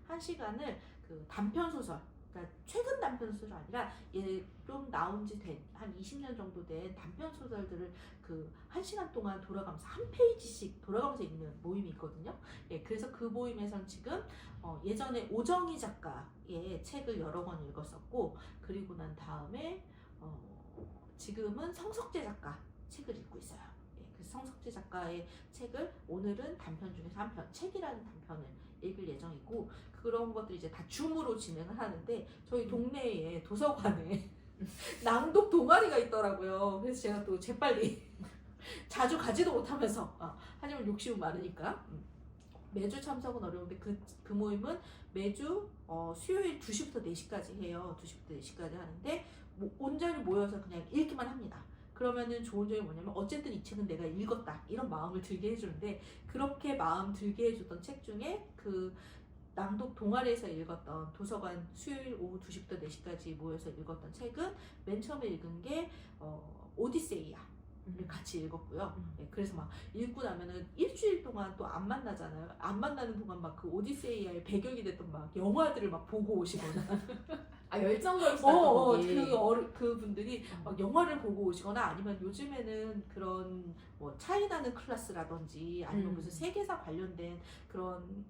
B: 1시간을 그 단편소설 그러니까 최근 단편소설이 아니라 좀 나온 지 한 20년 정도 된 단편소설들을 그 1시간 동안 돌아가면서 한 페이지씩 돌아가면서 읽는 모임이 있거든요. 그래서 그 모임에선 지금 예전에 오정희 작가의 책을 여러 권 읽었었고 그리고 난 다음에 지금은 성석재 작가 책을 읽고 있어요. 그래서 성석재 작가의 책을 오늘은 단편 중에서 한 편, 책이라는 단편을 읽을 예정이고 그런 것들이 이제 다 줌으로 진행을 하는데 저희 동네에 도서관에 낭독 동아리가 있더라고요. 그래서 제가 또 재빨리 자주 가지도 못하면서 하지만 욕심은 많으니까 매주 참석은 어려운데 그 모임은 매주 수요일 2시부터 4시까지 해요. 2시부터 4시까지 하는데 온전히 모여서 그냥 읽기만 합니다. 그러면은 좋은 점이 뭐냐면 어쨌든 이 책은 내가 읽었다 이런 마음을 들게 해주는데 그렇게 마음 들게 해주던 책 중에 그 낭독 동아리에서 읽었던 도서관 수요일 오후 2시부터 4시까지 모여서 읽었던 책은 맨 처음에 읽은 게 오디세이야 를 같이 읽었고요. 그래서 막 읽고 나면은 일주일 동안 또 안 만나잖아요. 안 만나는 동안 막 그 오디세이아의 배경이 됐던 막 영화들을 막 보고 오시거나
A: 열정적이시다.
B: 그 분들이 막 영화를 보고 오시거나 아니면 요즘에는 그런 뭐 차이나는 클래스라든지 아니면 무슨 세계사 관련된 그런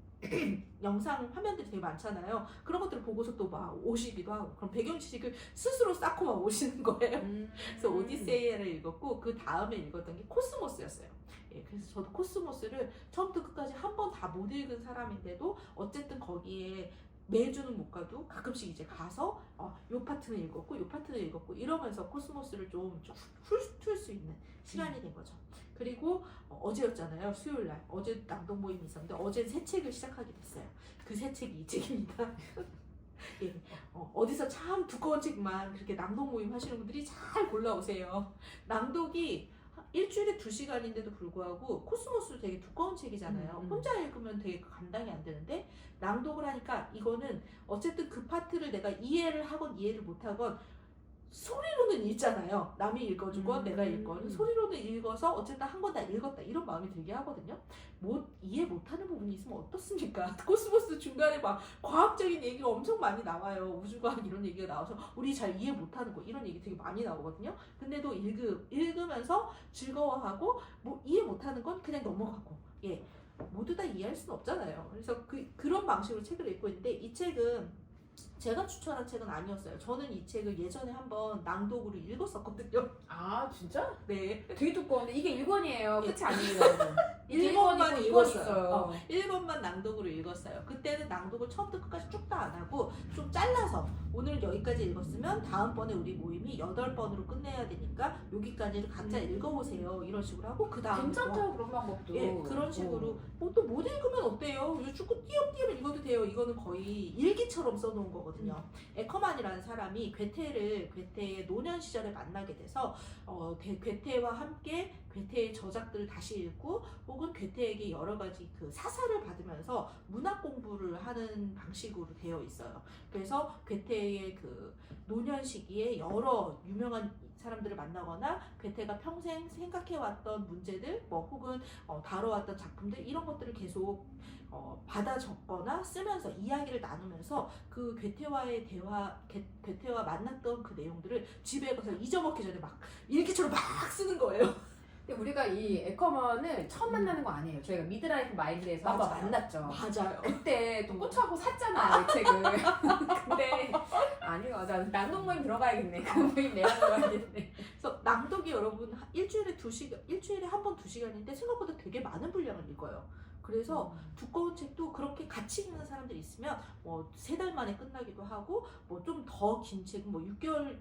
B: 영상 화면들이 되게 많잖아요. 그런 것들을 보고서 또 막 오시기도 하고 그럼 배경 지식을 스스로 쌓고 막 오시는 거예요. 그래서 오디세이아를 읽었고 그 다음에 읽었던 게 코스모스였어요. 그래서 저도 코스모스를 처음부터 끝까지 한 번 다 못 읽은 사람인데도 어쨌든 거기에 매주는 못 가도 가끔씩 이제 가서 요 파트는 읽었고 요 파트는 읽었고 이러면서 코스모스를 좀 훑을 수 있는 시간이 된 거죠. 그리고 어제였잖아요. 수요일날 어제 낭독 모임이 있었는데 어제 새 책을 시작하게 됐어요. 그 새 책이 이 책입니다. 어디서 참 두꺼운 책만 그렇게 낭독 모임 하시는 분들이 잘 골라오세요. 낭독이 일주일에 2시간인데도 불구하고 코스모스 되게 두꺼운 책이잖아요. 혼자 읽으면 되게 감당이 안 되는데 낭독을 하니까 이거는 어쨌든 그 파트를 내가 이해를 하건 이해를 못하건 소리로는 읽잖아요. 남이 읽어주건 내가 읽건 소리로는 읽어서 어쨌든 한 권 다 읽었다 이런 마음이 들게 하거든요. 이해 못하는 부분이 있으면 어떻습니까? 코스모스 중간에 막 과학적인 얘기가 엄청 많이 나와요. 우주과학 이런 얘기가 나와서 우리 잘 이해 못하는 거 이런 얘기 되게 많이 나오거든요. 근데도 읽으면서 즐거워하고 뭐 이해 못하는 건 그냥 넘어가고 모두 다 이해할 수는 없잖아요. 그래서 그런 방식으로 책을 읽고 있는데 이 책은 제가 추천한 책은 아니었어요. 저는 이 책을 예전에 한번 낭독으로 읽었었거든요.
A: 아 진짜?
B: 네.
A: 되게 두꺼운데 이게 1권이에요. 끝이 아니에요.
B: 1권만 읽었어요.
A: 있어요.
B: 1권만 낭독으로 읽었어요. 그때는 낭독을 처음부터 끝까지 쭉 다 안 하고 좀 잘라서 오늘 여기까지 읽었으면 다음번에 우리 모임이 8번으로 끝내야 되니까 여기까지를 각자 읽어보세요. 이런 식으로 하고 그 다음에
A: 괜찮죠 그런 방법도.
B: 예, 그런 식으로 또 못 읽으면 어때요? 쭉 띄엄띄엄 읽어도 돼요. 이거는 거의 일기처럼 써놓은 거거든요. 에커만이라는 사람이 괴테의 노년 시절에 만나게 돼서 괴테와 함께 괴테의 저작들을 다시 읽고 혹은 괴테에게 여러 가지 그 사사를 받으면서 문학 공부를 하는 방식으로 되어 있어요. 그래서 괴테의 그 노년 시기에 여러 유명한 사람들을 만나거나 괴테가 평생 생각해왔던 문제들 뭐 혹은 다뤄왔던 작품들 이런 것들을 계속 받아 적거나 쓰면서 이야기를 나누면서 그 괴테와의 대화 괴테와 만났던 그 내용들을 집에 가서 잊어먹기 전에 막 일기처럼 막 쓰는 거예요.
A: 근데 우리가 이 에커먼을 처음 만나는 거 아니에요. 저희가 미드라이프 마인드에서 한번
B: 맞아요.
A: 만났죠.
B: 맞아요.
A: 그때 또 꽂혀갖고 샀잖아요 이 책을. 근데 아니요, 맞아. 낭독 모임 들어가야겠네. 그 모임 내가 들어가야겠네.
B: 그래서 낭독이 여러분 일주일에 한 번 2시간인데 생각보다 되게 많은 분량을 읽어요. 그래서 두꺼운 책도 그렇게 같이 읽는 사람들이 있으면 뭐 3달 만에 끝나기도 하고 뭐 좀 더 긴 책은 뭐 6개월이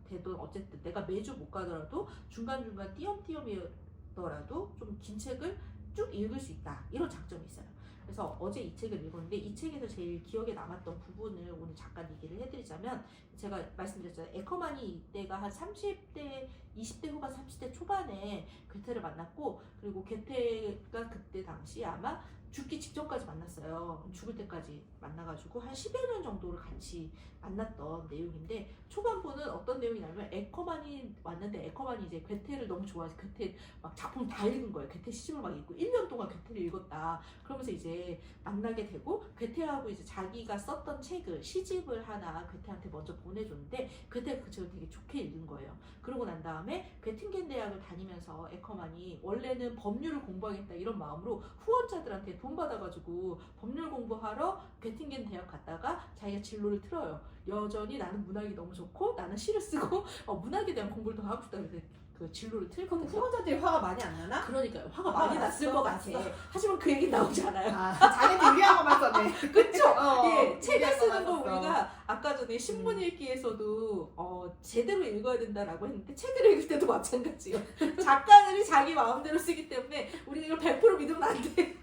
B: 되던 어쨌든 내가 매주 못 가더라도 중간중간 띄엄띄엄이더라도 좀 긴 책을 쭉 읽을 수 있다. 이런 장점이 있어요. 그래서 어제 이 책을 읽었는데 이 책에서 제일 기억에 남았던 부분을 오늘 잠깐 얘기를 해드리자면 제가 말씀드렸잖아요. 에커만이 이때가 한 30대, 20대 후반, 30대 초반에 괴테를 만났고 그리고 괴테가 그때 당시 아마 죽기 직전까지 만났어요. 죽을 때까지 만나가지고 한 10여 년 정도를 같이 만났던 내용인데 초반부는 어떤 내용이냐면 에커만이 왔는데 에커만이 이제 괴테를 너무 좋아해서 괴테 막 작품 다 읽은 거예요. 괴테 시집을 막 읽고 1년 동안 괴테를 읽었다. 그러면서 이제 만나게 되고 괴테하고 이제 자기가 썼던 책을 시집을 하나 괴테한테 먼저 보내줬는데 괴테가 그 책을 되게 좋게 읽은 거예요. 그러고 난 다음에 괴팅겐 대학을 다니면서 에커만이 원래는 법률을 공부하겠다 이런 마음으로 후원자들한테 돈 받아가지고 법률 공부하러 괴팅겐 대학 갔다가 자기가 진로를 틀어요. 여전히 나는 문학이 너무 좋고 나는 시를 쓰고 문학에 대한 공부를 더 하고 싶다 그래서 그 진로를
A: 그럼
B: 틀거든요.
A: 후원자들이 화가 많이 안 나나?
B: 그러니까요. 화가
A: 화가
B: 많이 났을 것 같아.
A: 났어.
B: 하지만 그 얘기 나오지 않아요.
A: 아, 자기한테 유리한 것만 썼네.
B: 그쵸? 예,
A: 책을
B: 책을 쓰는 거
A: 썼어.
B: 우리가 아까 전에 신문 읽기에서도 제대로 읽어야 된다라고 했는데 책을 읽을 때도 마찬가지예요. 작가들이 자기 마음대로 쓰기 때문에 우리가 이걸 100% 믿으면 안 돼.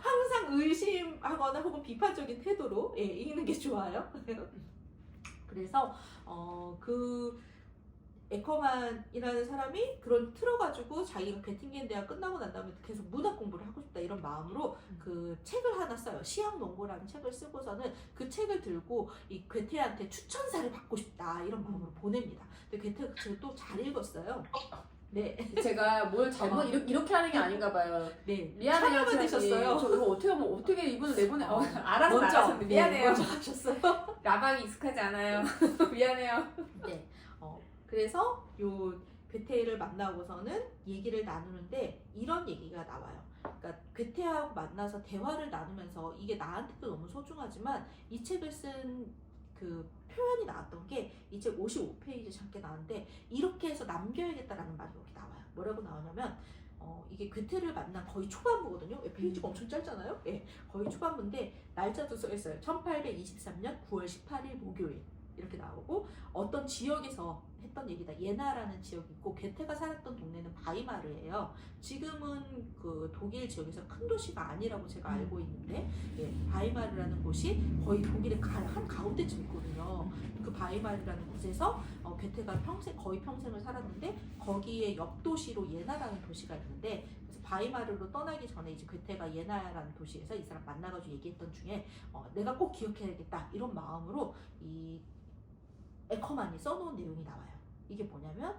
B: 항상 의심하거나 혹은 비판적인 태도로 읽는 게 좋아요. 그래서 그 에커만이라는 사람이 그런 틀어가지고 자기가 괴팅겐 대학 끝나고 난 다음에 계속 문학 공부를 하고 싶다 이런 마음으로 그 책을 하나 써요. 시향농고라는 책을 쓰고서는 그 책을 들고 이 괴테한테 추천사를 받고 싶다 이런 마음으로 보냅니다. 근데 괴테가 그 책을 또 잘 읽었어요. 네.
A: 제가 뭘 잘못 이렇게 하는 게 아닌가 봐요.
B: 네.
A: 미안해요.
B: 참여가 되셨어요.
A: 저 이거 어떻게 하면 어떻게 이분을 내보내? 알아서
B: 먼저
A: 알았는데 미안해요.
B: 먼저 하셨어요.
A: 라방이 익숙하지 않아요. 미안해요.
B: 네. 그래서 요 괴테를 만나고서는 얘기를 나누는데 이런 얘기가 나와요. 그러니까 괴테하고 만나서 대화를 나누면서 이게 나한테도 너무 소중하지만 이 책을 쓴 그 표현이 나왔던 게 이 책 55페이지 잠깐 나왔는데 이렇게 해서 남겨야겠다라는 말이 여기 나와요. 뭐라고 나오냐면 이게 괴테를 만난 거의 초반부거든요. 페이지가 엄청 짧잖아요. 예, 거의 초반부인데 날짜도 써 있어요. 1823년 9월 18일 목요일 이렇게 나오고 어떤 지역에서 했던 얘기다. 예나라는 지역이 있고 괴테가 살았던 동네는 바이마르예요. 지금은 그 독일 지역에서 큰 도시가 아니라고 제가 알고 있는데 바이마르라는 곳이 거의 독일의 한 가운데쯤 있거든요. 그 바이마르라는 곳에서 괴테가 거의 평생을 살았는데 거기에 옆 도시로 예나라는 도시가 있는데 그래서 바이마르로 떠나기 전에 이제 괴테가 예나라는 도시에서 이 사람 만나가지고 얘기했던 중에 내가 꼭 기억해야겠다 이런 마음으로 이 에커만이 써놓은 내용이 나와요. 이게 뭐냐면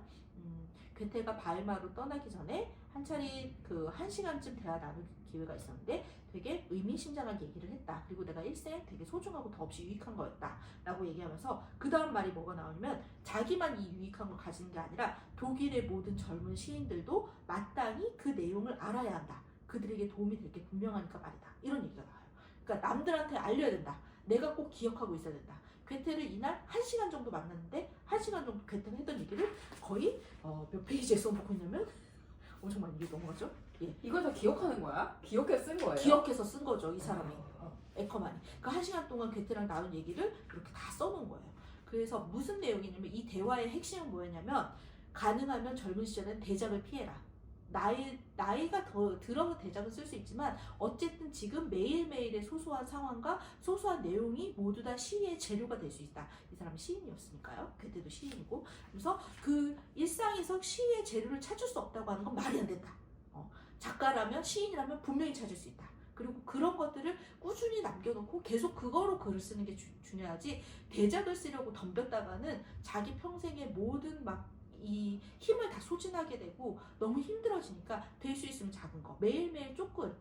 B: 괴테가 바이마르로 떠나기 전에 한 차례 그 1시간쯤 대화 나눌 기회가 있었는데 되게 의미심장한 얘기를 했다. 그리고 내가 일생 되게 소중하고 더없이 유익한 거였다 라고 얘기하면서 그 다음 말이 뭐가 나오냐면 자기만 이 유익한 걸 가지는 게 아니라 독일의 모든 젊은 시인들도 마땅히 그 내용을 알아야 한다. 그들에게 도움이 될 게 분명하니까 말이다. 이런 얘기가 나와요. 그러니까 남들한테 알려야 된다. 내가 꼭 기억하고 있어야 된다. 괴테를 이날 1시간 정도 만났는데 1시간 정도 괴테가 했던 얘기를 거의 몇 페이지에 써놓고 있냐면 엄청 많이 이게 넘어가죠? 예.
A: 이걸 다 기억하는 거야? 기억해서 쓴 거예요?
B: 기억해서 쓴 거죠, 이 사람이. 에커만이. 그 1시간 동안 괴테랑 나눈 얘기를 이렇게 다 써놓은 거예요. 그래서 무슨 내용이냐면 이 대화의 핵심은 뭐였냐면 가능하면 젊은 시절엔 대작을 피해라. 나이가 더 들어서 대작을 쓸 수 있지만 어쨌든 지금 매일매일의 소소한 상황과 소소한 내용이 모두 다 시의 재료가 될 수 있다. 이 사람은 시인이었으니까요. 그때도 시인이고. 그래서 그 일상에서 시의 재료를 찾을 수 없다고 하는 건 말이 안 된다. 작가라면 시인이라면 분명히 찾을 수 있다. 그리고 그런 것들을 꾸준히 남겨놓고 계속 그거로 글을 쓰는 게 중요하지 대작을 쓰려고 덤볐다가는 자기 평생의 모든 막 이 힘을 다 소진하게 되고 너무 힘들어지니까 될 수 있으면 작은 거 매일매일 조금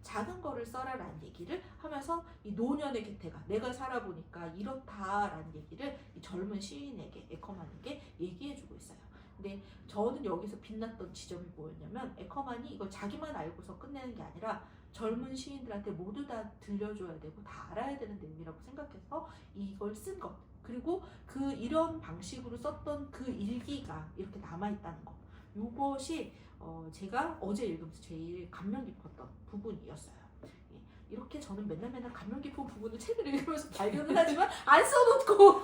B: 작은 거를 써라라는 얘기를 하면서 이 노년의 괴테가 내가 살아보니까 이렇다라는 얘기를 이 젊은 시인에게 에커만에게 얘기해주고 있어요. 근데 저는 여기서 빛났던 지점이 뭐였냐면 에커만이 이걸 자기만 알고서 끝내는 게 아니라 젊은 시인들한테 모두 다 들려줘야 되고 다 알아야 되는 내용이라고 생각해서 이걸 쓴 것. 그리고 그 이런 방식으로 썼던 그 일기가 이렇게 남아있다는 것. 이것이 제가 어제 읽으면서 제일 감명 깊었던 부분이었어요. 예, 이렇게 저는 맨날 감명 깊은 부분을 책을 읽으면서 발견을 하지만 안 써놓고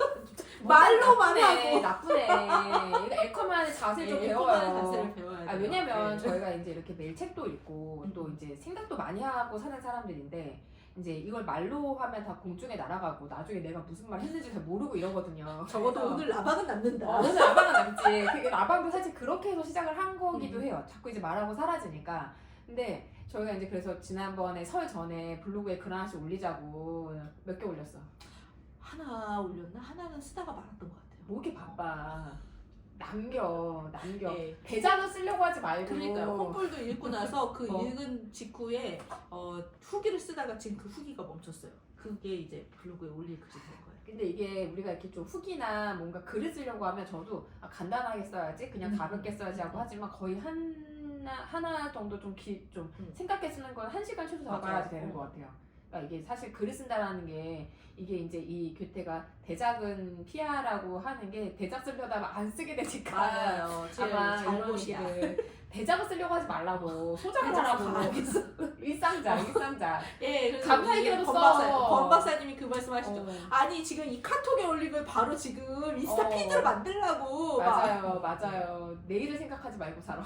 B: 말로만 하고
A: 나쁘네. 이거 에커만의 자세를 좀
B: 에커만의
A: 배워요.
B: 자세를 배워야 돼요.
A: 왜냐면
B: 네.
A: 저희가 이제 이렇게 매일 책도 읽고 또 이제 생각도 많이 하고 사는 사람들인데 이제 이걸 말로 하면 다 공중에 날아가고 나중에 내가 무슨 말 했는지 잘 모르고 이러거든요.
B: 적어도
A: 그래서
B: 오늘 라방은 남는다.
A: 오늘 라방은 남지. 그게 라방도 사실 그렇게 해서 시작을 한 거기도 해요. 자꾸 이제 말하고 사라지니까. 근데 저희가 이제 그래서 지난번에 설 전에 블로그에 글 하나씩 올리자고 몇 개 올렸어.
B: 하나 올렸나? 하나는 쓰다가 말았던 것 같아요.
A: 뭐 이렇게 바빠. 남겨.
B: 예.
A: 대작을 쓰려고 하지 말고.
B: 그러니까요. 홈볼도 읽고 나서 그
A: 어.
B: 읽은 직후에 후기를 쓰다가 지금 그 후기가 멈췄어요. 그게 이제 블로그에 올릴 글이 된 거예요.
A: 근데 이게 우리가 이렇게 좀 후기나 뭔가 글을 쓰려고 하면 저도 간단하게 써야지 그냥 가볍게 써야지 하고 하지만 거의 하나 정도 좀 생각해 쓰는 건 1시간 최소 잡아야
B: 맞아요.
A: 되는 것 같아요. 그러니까 이게 사실 글을 쓴다라는 게 이게 이제 이 괴테가 대작은 피하라고 하는 게 대작 쓰려다가 안 쓰게 되니까
B: 맞아요.
A: 아마
B: 잘못이야.
A: 대작을 쓰려고 하지 말라고 소작을
B: 대작을
A: 하라고 일상작
B: 예, 그래서
A: 감사히게라도 써.
B: 권 박사님이 그 말씀하시죠.
A: 어.
B: 아니 지금 이 카톡에 올린 걸 바로 지금 인스타 피드로 만들라고.
A: 맞아요. 내일을 생각하지 말고 살아.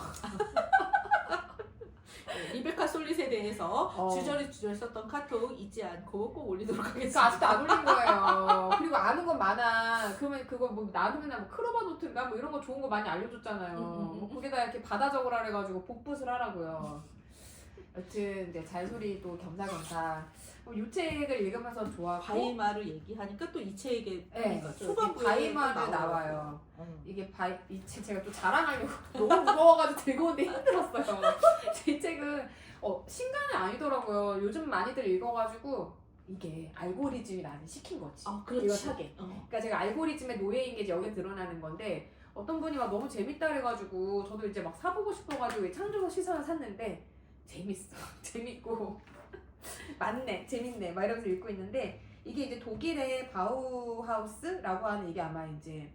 B: 리베카 솔릿에 대해서
A: 어.
B: 주저리 썼던 카톡 잊지 않고 꼭 올리도록
A: 그러니까
B: 하겠습니다.
A: 아직도 안 올린 거예요. 그리고 아는 건 많아. 그러면 그거 뭐 나누면 뭐 크로바 노트인가 뭐 이런 거 좋은 거 많이 알려줬잖아요. 뭐 거기다 이렇게 받아 적으라 그래가지고 복붙을 하라고요. 여튼 이제 잔소리도 겸사겸사. 이 책을 읽으면서 좋아하고
B: 바이마를 얘기하니까 또 이 책에
A: 네,
B: 초반부에
A: 바이마를 나와요. 이게 이 책 제가 또 자랑하려고 너무 무거워가지고 들고 오는데 힘들었어요. 이 책은 신간은 아니더라고요. 요즘 많이들 읽어가지고 이게 알고리즘이 나한테 시킨 거지.
B: 그렇지.
A: 이거 사게. 그러니까 제가 알고리즘의 노예인 게 이제 여기 드러나는 건데 어떤 분이 막 너무 재밌다 그래가지고 저도 이제 막 사보고 싶어가지고 창조서 시선을 샀는데 재밌어. 재밌고 맞네. 재밌네. 막 이러면서 읽고 있는데 이게 이제 독일의 바우하우스라고 하는 이게 아마 이제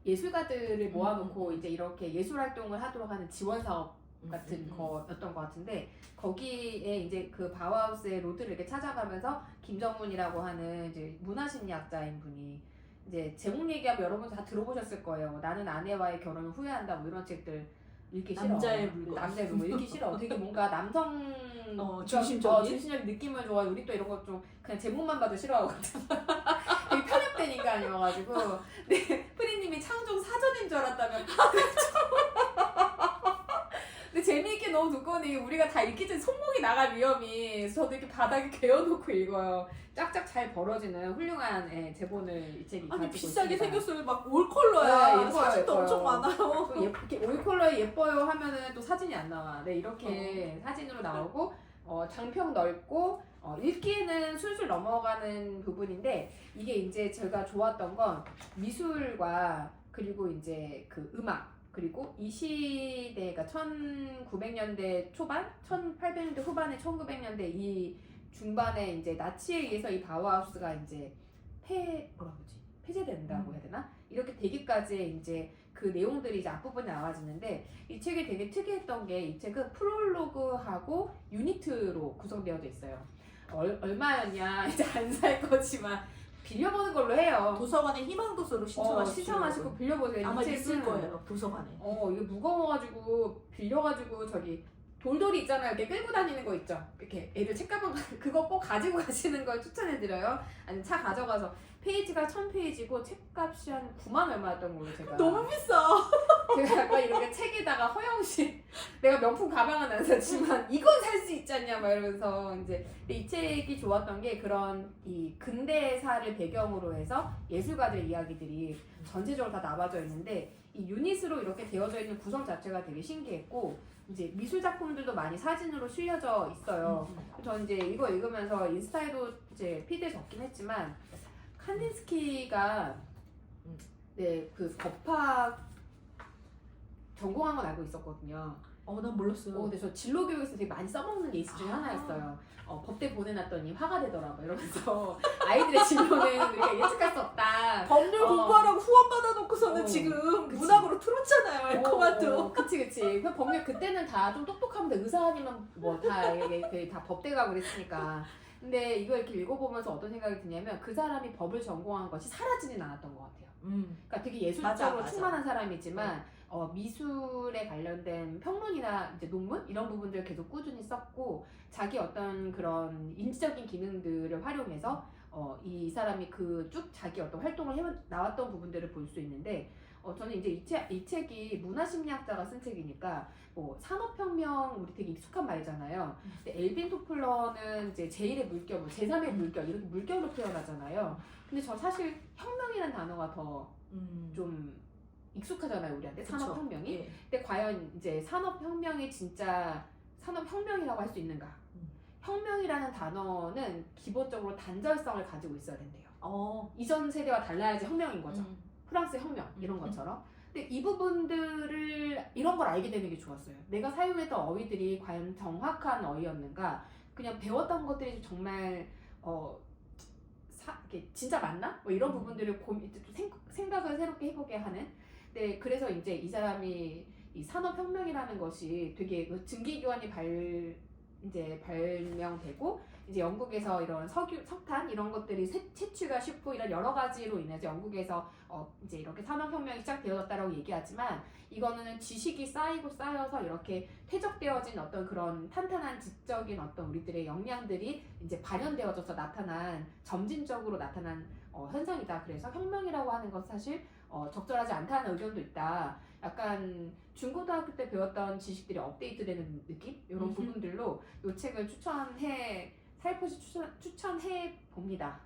A: 예술가들을 모아놓고 이제 이렇게 예술 활동을 하도록 하는 지원 사업 같은 거였던 것 같은데 거기에 이제 그 바우하우스의 로드를 이렇게 찾아가면서 김정문이라고 하는 이제 문화심리학자인 분이 이제 제목 얘기하면 여러분 다 들어보셨을 거예요. 나는 아내와의 결혼을 후회한다 뭐 이런 책들 읽기 싫어.
B: 남자의 물건
A: 읽기 싫어. 되게 뭔가 남성 중심적인 느낌을 좋아해. 우리 또 이런 거 좀 그냥 제목만 봐도 싫어하거든. 되게 편협된 인간이어가지고. 근데 프리님이 창조 사전인 줄 알았다면. 근데 재미있게 너무 두꺼운데 이게 우리가 다 읽기 전에 손목이 나갈 위험이. 저도 이렇게 바닥에 개어놓고 읽어요. 짝짝 잘 벌어지는 훌륭한 제본을 이 책이 가지고
B: 비싸게
A: 있습니다.
B: 생겼어요. 막 올컬러야.
A: 예뻐요,
B: 사진도
A: 예뻐요.
B: 엄청 많아요.
A: 또 이렇게 올컬러에 예뻐요 하면은 또 사진이 안 나와. 네, 이렇게 사진으로 나오고 장평 넓고 읽기에는 술술 넘어가는 부분인데 이게 이제 제가 좋았던 건 미술과 그리고 이제 그 음악 그리고 이 시대가 1900년대 초반, 1800년대 후반에 1900년대 이 중반에 이제 나치에 의해서 이 바우하우스가 이제 폐쇄된다고 해야 되나? 이렇게 되기까지의 이제 그 내용들이 이제 앞부분에 나와지는데 이 책이 되게 특이했던 게 이 책은 프롤로그하고 유니트로 구성되어져 있어요. 얼마였냐 이제 안 살 거지만 빌려보는 걸로 해요.
B: 도서관에 희망도서로
A: 신청하시고 빌려보세요.
B: 아마
A: 이 책은
B: 있을 거예요. 도서관에.
A: 이게 무거워가지고 빌려가지고 저기 돌돌이 있잖아요. 이렇게 끌고 다니는 거 있죠. 이렇게 애들 책가방 그거 꼭 가지고 가시는 걸 추천해드려요. 아니 차 가져가서 페이지가 1000페이지고 책값이 한 9만 얼마였던 걸로 제가
B: 너무 비싸.
A: 제가 약간 이렇게 책에다가 허영씨 내가 명품 가방은 안 샀지만 이건 살 수 있지 않냐 막 이러면서 이제 근데 이 책이 좋았던 게 그런 이 근대사를 배경으로 해서 예술가들의 이야기들이 전체적으로 다 나와져 있는데 이 유닛으로 이렇게 되어져 있는 구성 자체가 되게 신기했고 이제 미술 작품들도 많이 사진으로 실려져 있어요. 저는 이제 이거 읽으면서 인스타에도 이제 피드에 적긴 했지만 칸딘스키가 그 법학 전공한 건 알고 있었거든요.
B: 난 몰랐어요.
A: 근데 저 진로 교육에서 되게 많이 써먹는 예시 중에 하나였어요. 법대 보내놨더니 화가 되더라고 이러면서 아이들의 진로는 우리가 예측할 수 없다.
B: 법률 공부하라고 후원 받아놓고서는 지금
A: 그치.
B: 문학으로 틀었잖아요. 앨코만도.
A: 그치. 그 법률 그때는 다 좀 똑똑하면 의사 아니면 뭐 다 법대 가고 그랬으니까. 근데 이거 이렇게 읽어보면서 어떤 생각이 드냐면 그 사람이 법을 전공한 것이 사라지진 않았던 것 같아요. 그러니까 되게 예술적으로
B: 맞아.
A: 충만한 사람이지만 미술에 관련된 평론이나 이제 논문 이런 부분들을 계속 꾸준히 썼고 자기 어떤 그런 인지적인 기능들을 활용해서 이 사람이 그 쭉 자기 어떤 활동을 해 나왔던 부분들을 볼 수 있는데 저는 이제 이 책이 문화심리학자가 쓴 책이니까 뭐 산업혁명 우리 되게 익숙한 말이잖아요. 근데 엘빈 토플러는 이제 제1의 물결, 뭐 제3의 물결 이렇게 물결로 표현하잖아요. 근데 저 사실 혁명이라는 단어가 더 좀 익숙하잖아요 우리한테 산업혁명이.
B: 예.
A: 근데 과연 이제 산업혁명이 진짜 산업혁명이라고 할 수 있는가? 혁명이라는 단어는 기본적으로 단절성을 가지고 있어야 된대요. 이전 세대와 달라야지 혁명인 거죠. 프랑스 혁명 이런 것처럼. 근데 이 부분들을 이런 걸 알게 되는 게 좋았어요. 내가 사용했던 어휘들이 과연 정확한 어휘였는가? 그냥 배웠던 것들이 정말 이게 진짜 맞나? 뭐 이런 부분들을 생각을 새롭게 해보게 하는. 네, 그래서 이제 이 사람이 이 산업혁명이라는 것이 되게 증기기관이 발명되고 이제 영국에서 이런 석탄 이런 것들이 채취가 쉽고 이런 여러 가지로 인해서 영국에서 이제 이렇게 산업혁명이 시작되어졌다라고 얘기하지만 이거는 지식이 쌓여서 이렇게 퇴적되어진 어떤 그런 탄탄한 지적인 어떤 우리들의 역량들이 이제 발현되어져서 점진적으로 나타난 현상이다. 그래서 혁명이라고 하는 건 사실 적절하지 않다는 의견도 있다. 약간 중고등학교 때 배웠던 지식들이 업데이트되는 느낌? 이런 부분들로 이 책을 살포시 추천해 봅니다.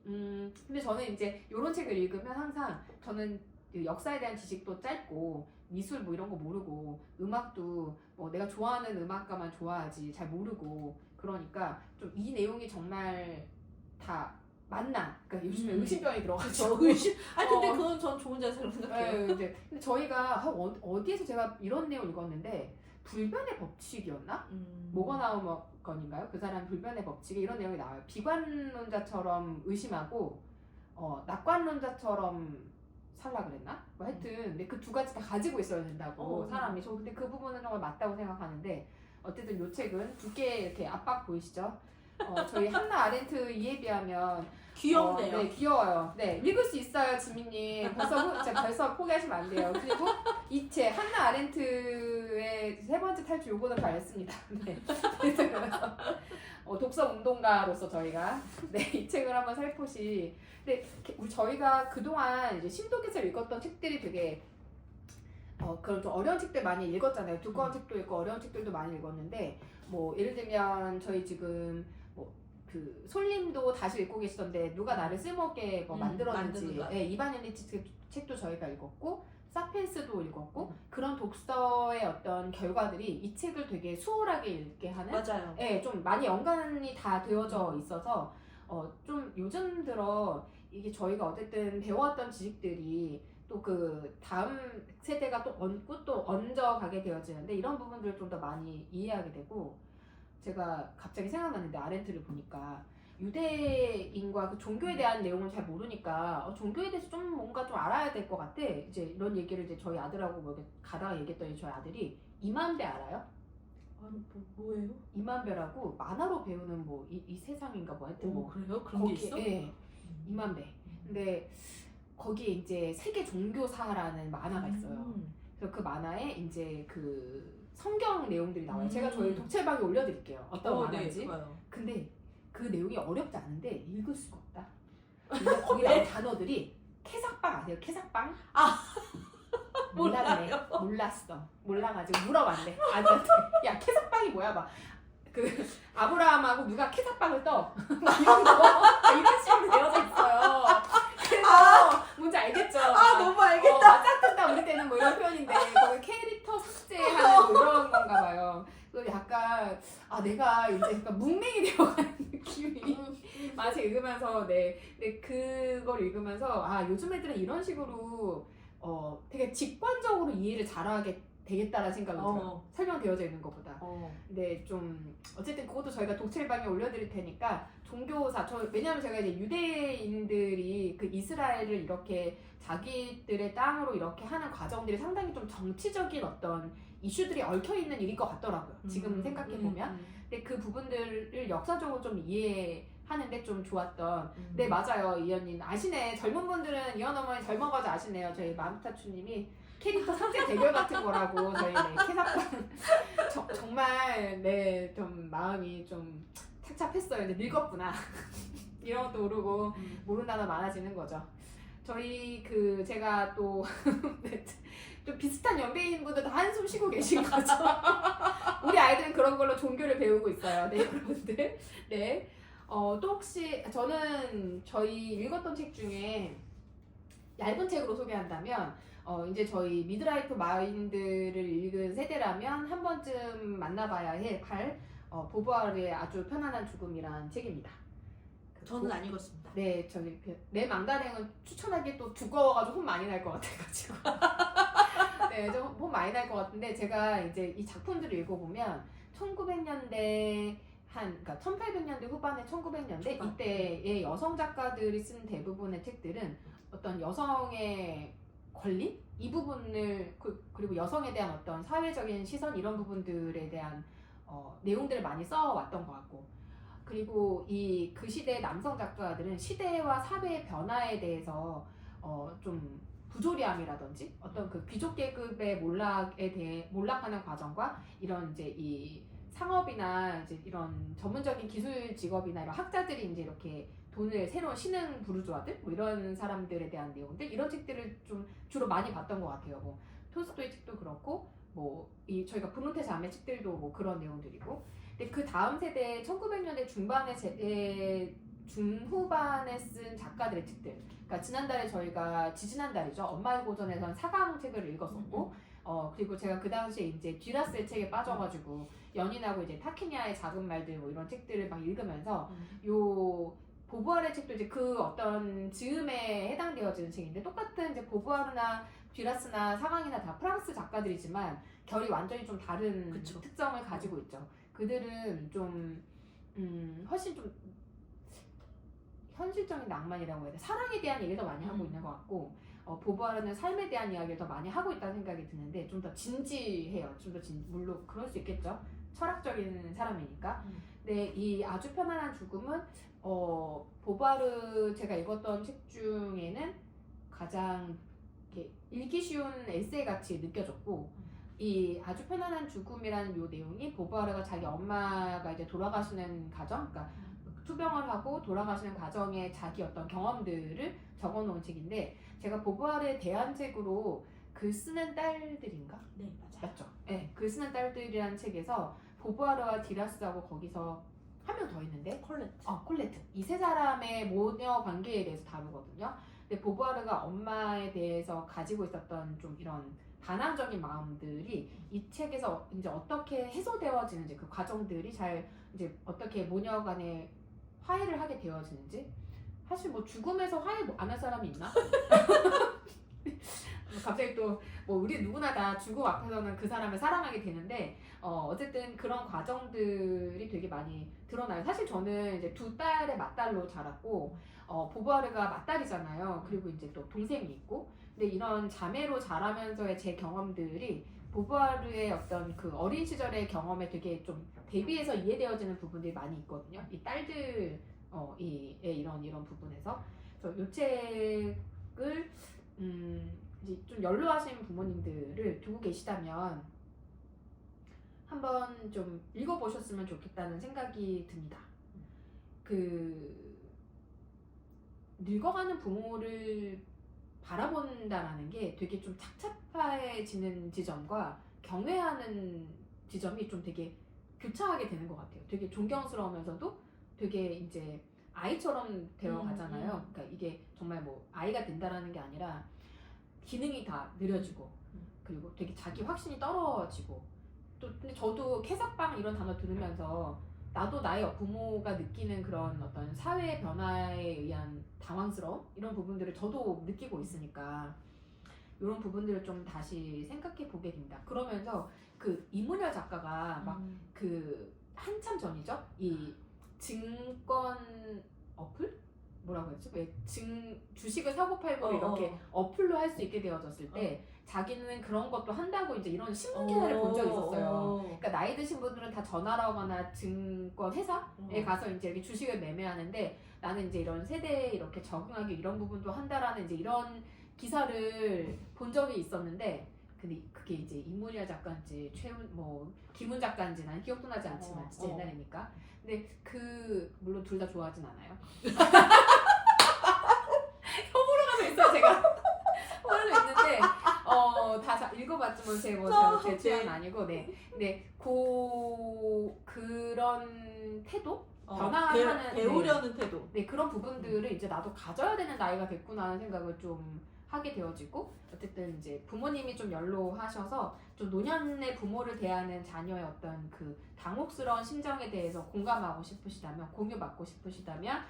A: 근데 저는 이제 이런 책을 읽으면 항상 저는 그 역사에 대한 지식도 짧고 미술 뭐 이런 거 모르고 음악도 내가 좋아하는 음악가만 좋아하지 잘 모르고 그러니까 좀 이 내용이 정말 다 맞나? 그러니까 요즘에 의심병이 들어가지고
B: 근데 그건 전 좋은 자세로 생각해요.
A: 근데 저희가 어디에서 제가 이런 내용 읽었는데 불변의 법칙이었나? 뭐가 나온 건인가요? 그 사람 불변의 법칙에 이런 내용이 나와요. 비관론자처럼 의심하고 낙관론자처럼 살라 그랬나? 뭐 하여튼 근데 그 두 가지 다 가지고 있어야 된다고 사람이. 저 근데 그 부분은 정말 맞다고 생각하는데 어쨌든 이 책은 두께 이렇게 압박 보이시죠? 저희 한나 아렌트 이에 비하면
B: 귀엽네요.
A: 네, 귀여워요. 네, 읽을 수 있어요, 지민님. 벌써 포기하시면 안 돼요. 그리고 이 책 한나 아렌트의 세 번째 탈출 요거는 밝습니다. 네, 그래서 독서 운동가로서 저희가 이 책을 한번 살포시. 근데 저희가 그동안 이제 심도기에서 읽었던 책들이 되게 그런 좀 어려운 책들 많이 읽었잖아요. 두꺼운 책도 읽고 어려운 책들도 많이 읽었는데 뭐 예를 들면 저희 지금 그 솔님도 다시 읽고 계시던데 누가 나를 쓸모없게 만들었는지 이반연리 책도 저희가 읽었고 사피엔스도 읽었고 그런 독서의 어떤 결과들이 이 책을 되게 수월하게 읽게 하는
B: 맞아요.
A: 좀 많이 연관이 다 되어져 있어서 좀 요즘 들어 이게 저희가 어쨌든 배워왔던 지식들이 또 그 다음 세대가 또 얹고 또 얹어가게 되어지는데 이런 부분들을 좀 더 많이 이해하게 되고 제가 갑자기 생각났는데 아렌트를 보니까 유대인과 그 종교에 대한 내용을 잘 모르니까 종교에 대해서 좀 뭔가 좀 알아야 될 것 같아. 이제 이런 얘기를 이제 저희 아들하고 뭐 이렇게 가다가 얘기했더니 저희 아들이 이만배 알아요?
B: 아니 뭐예요?
A: 이만배라고 만화로 배우는 뭐 이 세상인가 뭐 하여튼 뭐
B: 그래요? 그런 게 있어?
A: 예, 이만배. 근데 거기에 이제 세계 종교사라는 만화가 있어요. 그래서 그 만화에 이제 그 성경 내용들이 나와요. 제가 저희 독채방에 올려드릴게요. 어떤 만화인지.
B: 네, 좋아요.
A: 근데 그 내용이 어렵지 않은데 읽을 수가 없다. 근데 거기 나온 단어들이 캐삭빵 아세요? 캐삭빵? 몰랐네. 몰라가지고 물어봤네. 아들한테. 야 캐삭빵이 뭐야? 막 그 아브라함하고 누가 캐삭빵을 떠. 막 이런 거 이런 식으로 되어져 있어요. 그래서 뭔지 알겠죠?
B: 너무 알겠다.
A: 짝뜬다 우리 때는 뭐 이런 표현인데 거기 캐릭터 삭제하는 뭐 이런 건가 봐요. 그래서 약간 내가 이제 약간 뭉맹이 되어가는 느낌이 마치 읽으면서 근데 그걸 읽으면서 요즘 애들은 이런 식으로 되게 직관적으로 이해를 잘하게 되겠다라는 생각이 들어요. 설명되어져 있는 것보다. 근데 좀 어쨌든 그것도 저희가 독채방에 올려드릴 테니까 종교사 왜냐하면 제가 이제 유대인들이 그 이스라엘을 이렇게 자기들의 땅으로 이렇게 하는 과정들이 상당히 좀 정치적인 어떤 이슈들이 얽혀 있는 일인 것 같더라고요. 지금 생각해 보면. 근데 그 부분들을 역사적으로 좀 이해하는데 좀 좋았던. 네 맞아요 이현님 아시네. 젊은 분들은 이현 어머니 젊어가지고 아시네요. 저희 마무타추님이 캐릭터 삭제 대결 같은 거라고 저희 캐삭빵 정말 좀 마음이 좀 착잡했어요. 근데 늙었구나 이런 것도 모르고 모르는 단어 많아지는 거죠. 저희 제가 또 좀 비슷한 연배인 분들도 한숨 쉬고 계신 거죠. 우리 아이들은 그런 걸로 종교를 배우고 있어요. 네 여러분들. 네. 또 혹시 저는 저희 읽었던 책 중에 얇은 책으로 소개한다면 이제 저희 미드라이프 마인드를 읽은 세대라면 한 번쯤 만나봐야 할 보부아르의 아주 편안한 죽음이란 책입니다.
B: 저는 안 읽었습니다.
A: 네, 저기 내 망다랭은 추천하기 또 두꺼워가지고 혼 많이 날 것 같아가지고. 네, 좀 혼 많이 날 것 같은데 제가 이제 이 작품들을 읽어보면 1900년대 그러니까 1800년대 후반에 1900년대 이때의 여성 작가들이 쓴 대부분의 책들은 어떤 여성의 권리? 이 부분을 그리고 여성에 대한 어떤 사회적인 시선 이런 부분들에 대한 내용들을 많이 써왔던 것 같고 그리고 그 시대의 남성 작가들은 시대와 사회의 변화에 대해서 좀 부조리함이라든지 어떤 그 귀족 계급의 몰락하는 과정과 이런 이제 이 상업이나 이제 이런 전문적인 기술 직업이나 이런 학자들이 이제 이렇게 돈을 새로운 신흥 부르주아들 뭐 이런 사람들에 대한 내용들 이런 책들을 좀 주로 많이 봤던 것 같아요. 뭐 톨스토이 책도 그렇고 뭐 저희가 브론테 자매 책들도 뭐 그런 내용들이고 근데 그 다음 세대 1900년대 중후반에 쓴 작가들의 책들 그러니까 지난달에 저희가 지지난달이죠. 엄마의 고전에선 4강 책을 읽었었고 그리고 제가 그 당시에 이제 듀라스의 책에 빠져가지고 연인하고 이제 타키니아의 작은 말들 뭐 이런 책들을 막 읽으면서 요 보부아르의 책도 이제 그 어떤 즈음에 해당되어지는 책인데 똑같은 이제 보부아르나 듀라스나 사강이나 다 프랑스 작가들이지만 결이 완전히 좀 다른
B: 그쵸.
A: 특성을 가지고 있죠. 그들은 좀 훨씬 좀 현실적인 낭만이라고 해야 돼. 사랑에 대한 얘기를 더 많이 하고 있는 것 같고 보부아르는 삶에 대한 이야기를 더 많이 하고 있다는 생각이 드는데 좀 더 진지해요. 좀 더 물론 그럴 수 있겠죠. 철학적인 사람이니까. 근데 이 아주 편안한 죽음은 보부아르 제가 읽었던 책 중에는 가장 이렇게 읽기 쉬운 에세이 같이 느껴졌고 이 아주 편안한 죽음이라는 요 내용이 보부아르가 자기 엄마가 이제 돌아가시는 가정, 그러니까 투병을 하고 돌아가시는 과정에 자기 어떤 경험들을 적어놓은 책인데 제가 보부아르에 대한 책으로 글 쓰는 딸들인가?
B: 네 맞아요.
A: 맞죠? 네, 글 쓰는 딸들이라는 책에서 보부아르와 디라스하고 거기서 한 명 더 있는데 콜레트 이 세 사람의 모녀 관계에 대해서 다루거든요. 근데 보부아르가 엄마에 대해서 가지고 있었던 좀 이런 반항적인 마음들이 이 책에서 이제 어떻게 해소되어지는지 그 과정들이 잘 이제 어떻게 모녀 간에 화해를 하게 되어지는지 사실 뭐 죽음에서 화해 안 할 사람이 있나? 갑자기 또 뭐 우리 누구나 다 죽음 앞에서는 그 사람을 사랑하게 되는데 어쨌든 그런 과정들이 되게 많이 드러나요. 사실 저는 이제 두 딸의 맏딸로 자랐고 보부아르가 맏딸이잖아요. 그리고 이제 또 동생이 있고 근데 이런 자매로 자라면서의 제 경험들이 보부아르의 어떤 그 어린 시절의 경험에 되게 좀 대비해서 이해되어지는 부분들이 많이 있거든요. 이 딸들 의 이런 부분에서 그래서 이 책을 이제 좀 연로하신 부모님들을 두고 계시다면 한번 좀 읽어보셨으면 좋겠다는 생각이 듭니다. 그 늙어가는 부모를 바라본다라는 게 되게 좀 착잡해지는 지점과 경외하는 지점이 좀 되게 교차하게 되는 것 같아요. 되게 존경스러우면서도 되게 이제 아이처럼 되어 가잖아요. 그러니까 이게 정말 뭐 아이가 된다라는 게 아니라 기능이 다 느려지고 그리고 되게 자기 확신이 떨어지고 또 근데 저도 캐삭방 이런 단어 들으면서 나도 나의 부모가 느끼는 그런 어떤 사회 변화에 의한 당황스러움 이런 부분들을 저도 느끼고 있으니까 이런 부분들을 좀 다시 생각해 보게 됩니다. 그러면서 그 이문열 작가가 막 그 한참 전이죠. 이 증권 어플? 뭐라고 했지? 왜 주식을 사고 팔고 이렇게 어플로 할 수 있게 되어졌을 때 자기는 그런 것도 한다고 이제 이런 신문 기사를 본 적이 있었어요. 그러니까 나이 드신 분들은 다 전화로 하거나 증권 회사에 가서 이제 이렇게 주식을 매매하는데 나는 이제 이런 세대에 이렇게 적응하기 이런 부분도 한다라는 이제 이런 기사를 본 적이 있었는데 근데 그게 이제 임문열 작가인지 김훈 작가인지 난 기억도 나지 않지만 진짜 옛날이니까 근데 물론 둘 다 좋아하진 않아요. 호불호가 있어요 제가. 호불호가 있는데 다 읽어봤지만 제 취향은 아니고 근데 그런 태도 변화하는
B: 배우려는 태도.
A: 그런 부분들을 이제 나도 가져야 되는 나이가 됐구나 하는 생각을 좀 하게 되어지고 어쨌든 이제 부모님이 좀 연로하셔서 좀 노년의 부모를 대하는 자녀의 어떤 그 당혹스러운 심정에 대해서 공감하고 싶으시다면 공유받고 싶으시다면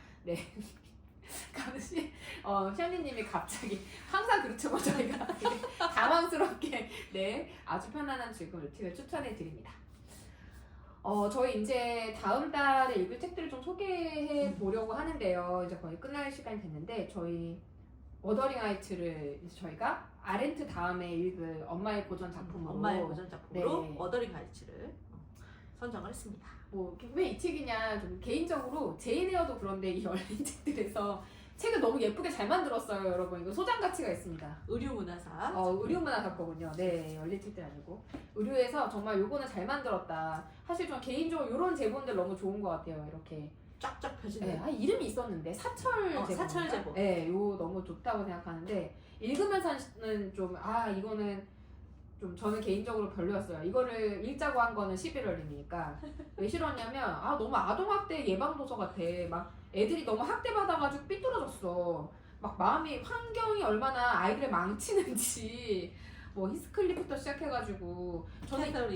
A: 샤니님이 갑자기 항상 그렇죠 뭐 저희가 당황스럽게 아주 편안한 즐거운 루틴을 추천해 드립니다. 저희 이제 다음 달에 읽을 책들을 좀 소개해 보려고 하는데요. 이제 거의 끝날 시간이 됐는데 저희 워더링 하이츠를 저희가 아렌트 다음에 읽을 엄마의 고전 작품으로
B: 워더링 하이츠를 선정을 했습니다.
A: 왜 이 책이냐 좀 개인적으로 제인 에어도 그런데 이 열린 책들에서 책을 너무 예쁘게 잘 만들었어요, 여러분. 이거 소장 가치가 있습니다.
B: 의류문화사.
A: 의류문화사 거군요. 네, 열린 책들 아니고 의류에서 정말 요거는 잘 만들었다. 사실 좀 개인적으로 이런 제본들 너무 좋은 것 같아요. 이렇게
B: 쫙쫙 펴지는.
A: 이름이 있었는데 사철 제본.
B: 사철 제본.
A: 네, 요 너무 좋다고 생각하는데 읽으면서는 좀 이거는 좀 저는 개인적으로 별로였어요. 이거를 읽자고 한 거는 11월이니까 왜 싫었냐면 너무 아동학대 예방도서 같아. 막 애들이 너무 학대받아가지고 삐뚤어졌어. 막 마음이 환경이 얼마나 아이들을 망치는지 뭐 히스클리프부터 시작해가지고 저는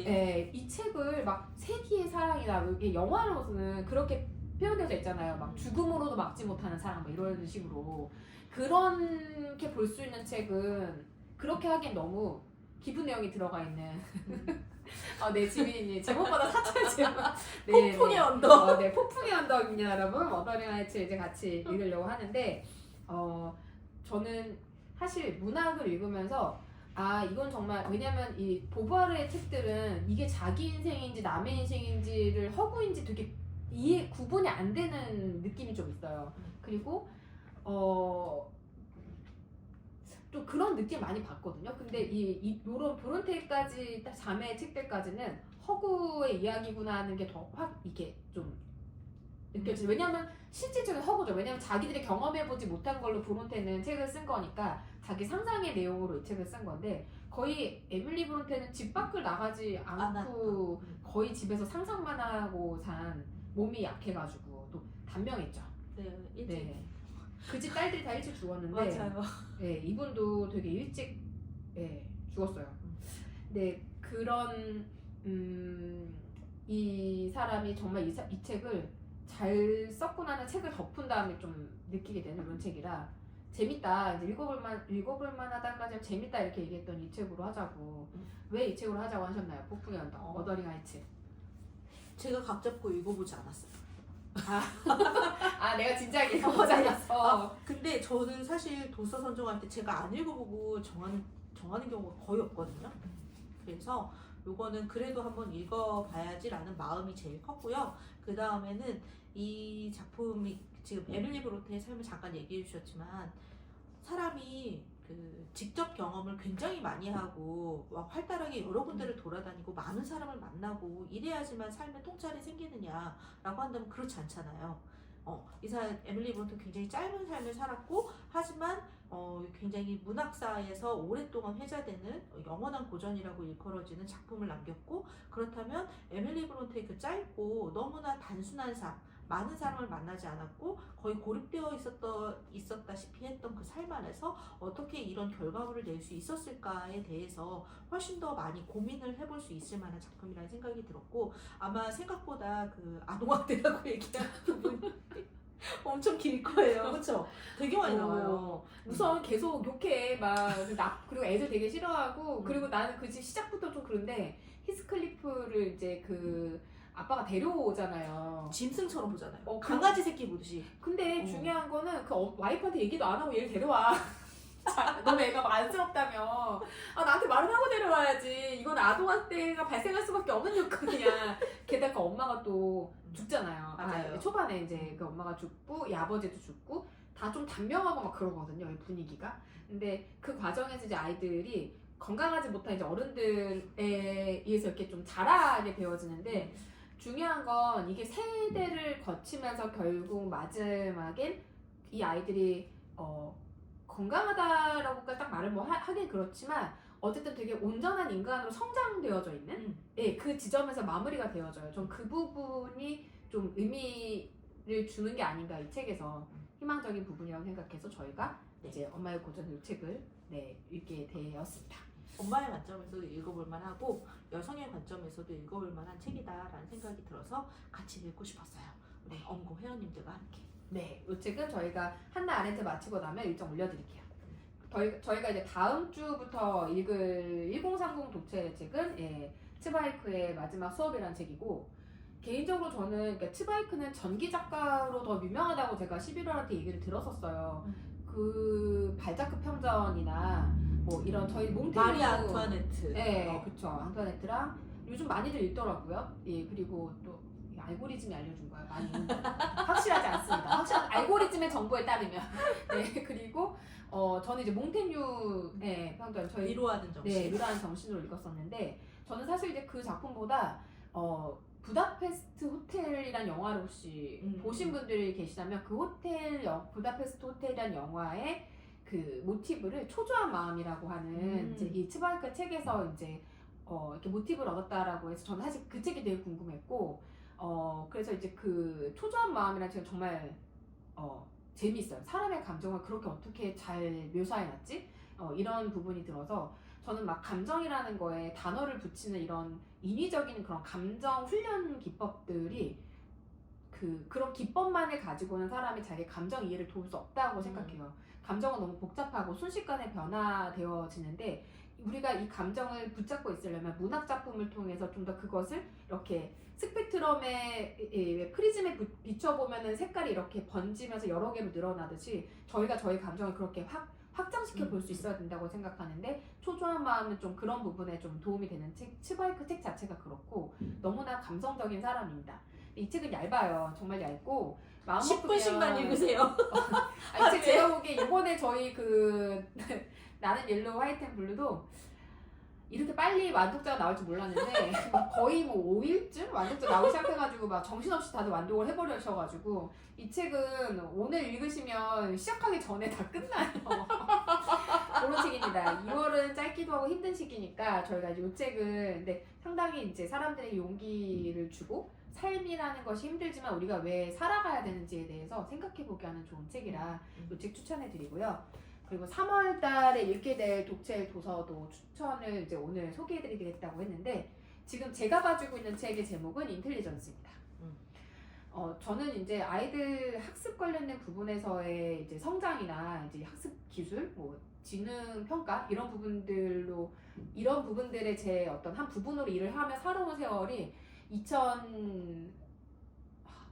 A: 이 책을 막 세기의 사랑이다 이게 영화로서는 그렇게 표현되어 있잖아요. 막 죽음으로도 막지 못하는 사랑 뭐 이런 식으로 그렇게 볼 수 있는 책은 그렇게 하기엔 너무 깊은 내용이 들어가 있는 지민이 제목보다 사철 제목
B: 폭풍의 언덕
A: 폭풍의 언덕입니다 여러분. 워더링 하이츠 이제 같이 읽으려고 하는데 저는 사실 문학을 읽으면서 이건 정말 왜냐면 이 보부아르의 책들은 이게 자기 인생인지 남의 인생인지를 허구인지 되게 구분이 안 되는 느낌이 좀 있어요. 그리고 또 그런 느낌 많이 받거든요. 근데 요런 브론테까지 자매의 책들까지는 허구의 이야기구나 하는 게 더 확 이게 좀 느껴져요. 왜냐하면 실질적인 허구죠. 왜냐하면 자기들이 경험해보지 못한 걸로 브론테는 책을 쓴 거니까 자기 상상의 내용으로 이 책을 쓴 건데 거의 에밀리 브론테는 집 밖을 나가지 않고 거의 집에서 상상만 하고 산 몸이 약해가지고 또 단명했죠. 네. 그 집 딸들이 다 일찍 죽었는데
B: 맞아요.
A: 이분도 되게 일찍 죽었어요. 근데 그런 이 사람이 정말 이 책을 잘 썼구나는 책을 덮은 다음에 좀 느끼게 되는 이런 책이라 재밌다, 이제 읽어볼 만하다까지 재밌다 이렇게 얘기했더니 이 책으로 하자고. 왜 이 책으로 하자고 하셨나요? 폭풍의 언덕, 머더링 하이츠.
B: 제가 각 잡고 읽어보지 않았어요.
A: 아, 내가 진지하게 읽어보지 않았어.
B: 근데 저는 사실 도서 선정할 때 제가 안 읽어보고 정하는 경우가 거의 없거든요. 그래서 요거는 그래도 한번 읽어봐야지라는 마음이 제일 컸고요. 그 다음에는 이 작품이 지금 에밀리 브론테의 삶을 잠깐 얘기해 주셨지만 사람이 그 직접 경험을 굉장히 많이 하고 막 활달하게 여러 군데를 돌아다니고 많은 사람을 만나고 이래야지만 삶에 통찰이 생기느냐라고 한다면 그렇지 않잖아요. 에밀리 브론트 굉장히 짧은 삶을 살았고 하지만 굉장히 문학사에서 오랫동안 회자되는 영원한 고전이라고 일컬어지는 작품을 남겼고 그렇다면 에밀리 브론트의 그 짧고 너무나 단순한 삶 많은 사람을 만나지 않았고 거의 고립되어 있었다시피 했던 그 삶 안에서 어떻게 이런 결과물을 낼 수 있었을까에 대해서 훨씬 더 많이 고민을 해볼 수 있을 만한 작품이라는 생각이 들었고 아마 생각보다 그 아동학대라고 얘기한 부분이 엄청 길 거예요. 그렇죠? 되게 많이 나와요.
A: 우선 계속 욕해 그리고 애들 되게 싫어하고 그리고 나는 그 시작부터 좀 그런데 히스클리프를 이제 그 아빠가 데려오잖아요.
B: 짐승처럼 보잖아요. 강아지 새끼 보듯이.
A: 근데 중요한 거는 그 와이프한테 얘기도 안 하고 얘를 데려와. 너무 애가 안쓰럽다며. 나한테 말을 하고 데려와야지. 이건 아동학대가 발생할 수밖에 없는 요건이야. 게다가 엄마가 또 죽잖아요.
B: 맞아요.
A: 초반에 이제 그 엄마가 죽고 이 아버지도 죽고 다 좀 단명하고 막 그러거든요. 이 분위기가. 근데 그 과정에서 이제 아이들이 건강하지 못한 이제 어른들에 의해서 이렇게 좀 자라게 되어지는데 중요한 건 이게 세대를 거치면서 결국 마지막엔 이 아이들이 건강하다라고 딱 말을 하긴 그렇지만 어쨌든 되게 온전한 인간으로 성장되어져 있는 그 지점에서 마무리가 되어져요. 전 그 부분이 좀 의미를 주는 게 아닌가 이 책에서 희망적인 부분이라고 생각해서 저희가 이제 엄마의 고전 이 책을 읽게 되었습니다.
B: 엄마의 관점에서도 읽어볼 만하고 여성의 관점에서도 읽어볼 만한 책이다라는 생각이 들어서 같이 읽고 싶었어요. 우리 엄고 회원님들과 함께.
A: 네, 이 책은 저희가 한나 아렌트 마치고 나면 일정 올려드릴게요. 저희가 이제 다음 주부터 읽을 1030 독채 책은 츠바이크의 마지막 수업이라는 책이고 개인적으로 저는 그러니까 츠바이크는 전기 작가로 더 유명하다고 제가 11월한테 얘기를 들었었어요. 그 발자크 평전이나 뭐 이런 저희 몽테뉴
B: 마리 앙투아네트.
A: 그쵸. 앙투아네트랑 요즘 많이들 읽더라고요. 그리고 또 알고리즘이 알려준 거예요. 많이 읽는 거. 확실하지 않습니다. 확실한 알고리즘의 정보에 따르면. 그리고 저는 이제 몽테뉴의 평전 저희
B: 위로하는 정신.
A: 위로하는 정신으로 읽었었는데 저는 사실 이제 그 작품보다 부다페스트 호텔이란 영화를 혹시 보신 분들이 계시다면 그 부다페스트 호텔이란 영화의 그 모티브를 초조한 마음이라고 하는 이제 이 츠바이크 책에서 이제 이렇게 모티브를 얻었다라고 해서 저는 사실 그 책이 되게 궁금했고 그래서 이제 그 초조한 마음이라는 책은 정말 재미있어요. 사람의 감정을 그렇게 어떻게 잘 묘사해놨지? 이런 부분이 들어서 저는 막 감정이라는 거에 단어를 붙이는 이런 인위적인 그런 감정 훈련 기법들이 그런 기법만을 가지고는 사람이 자기 감정 이해를 도울 수 없다고 생각해요. 감정은 너무 복잡하고 순식간에 변화되어지는데 우리가 이 감정을 붙잡고 있으려면 문학 작품을 통해서 좀 더 그것을 이렇게 스펙트럼의 프리즘에 비춰보면은 색깔이 이렇게 번지면서 여러 개로 늘어나듯이 저희가 저희 감정을 그렇게 확장시켜 볼 수 있어야 된다고 생각하는데 초조한 마음은 좀 그런 부분에 좀 도움이 되는 책, 츠바이크 책 자체가 그렇고 너무나 감성적인 사람입니다. 이 책은 얇아요. 정말 얇고 마음
B: 10분씩만 읽으세요.
A: 이 책 제가 보기에 이번에 저희 나는 옐로우 화이트 앤 블루도 이렇게 빨리 완독자가 나올 줄 몰랐는데 거의 뭐 5일쯤 완독자 나오기 시작해가지고 막 정신없이 다들 완독을 해버리셔가지고 이 책은 오늘 읽으시면 시작하기 전에 다 끝나요. 그런 책입니다. 2월은 짧기도 하고 힘든 시기니까 저희가 이제 이 책은 근데 상당히 이제 사람들에게 용기를 주고 삶이라는 것이 힘들지만 우리가 왜 살아가야 되는지에 대해서 생각해보게 하는 좋은 책이라 이 책 추천해드리고요. 그리고 3월 달에 읽게 될 독채 도서도 추천을 이제 오늘 소개해드리겠다고 했는데 지금 제가 가지고 있는 책의 제목은 인텔리전스입니다. 저는 이제 아이들 학습 관련된 부분에서의 이제 성장이나 이제 학습 기술, 뭐 지능 평가 이런 부분들의 제 어떤 한 부분으로 일을 하며 살아온 세월이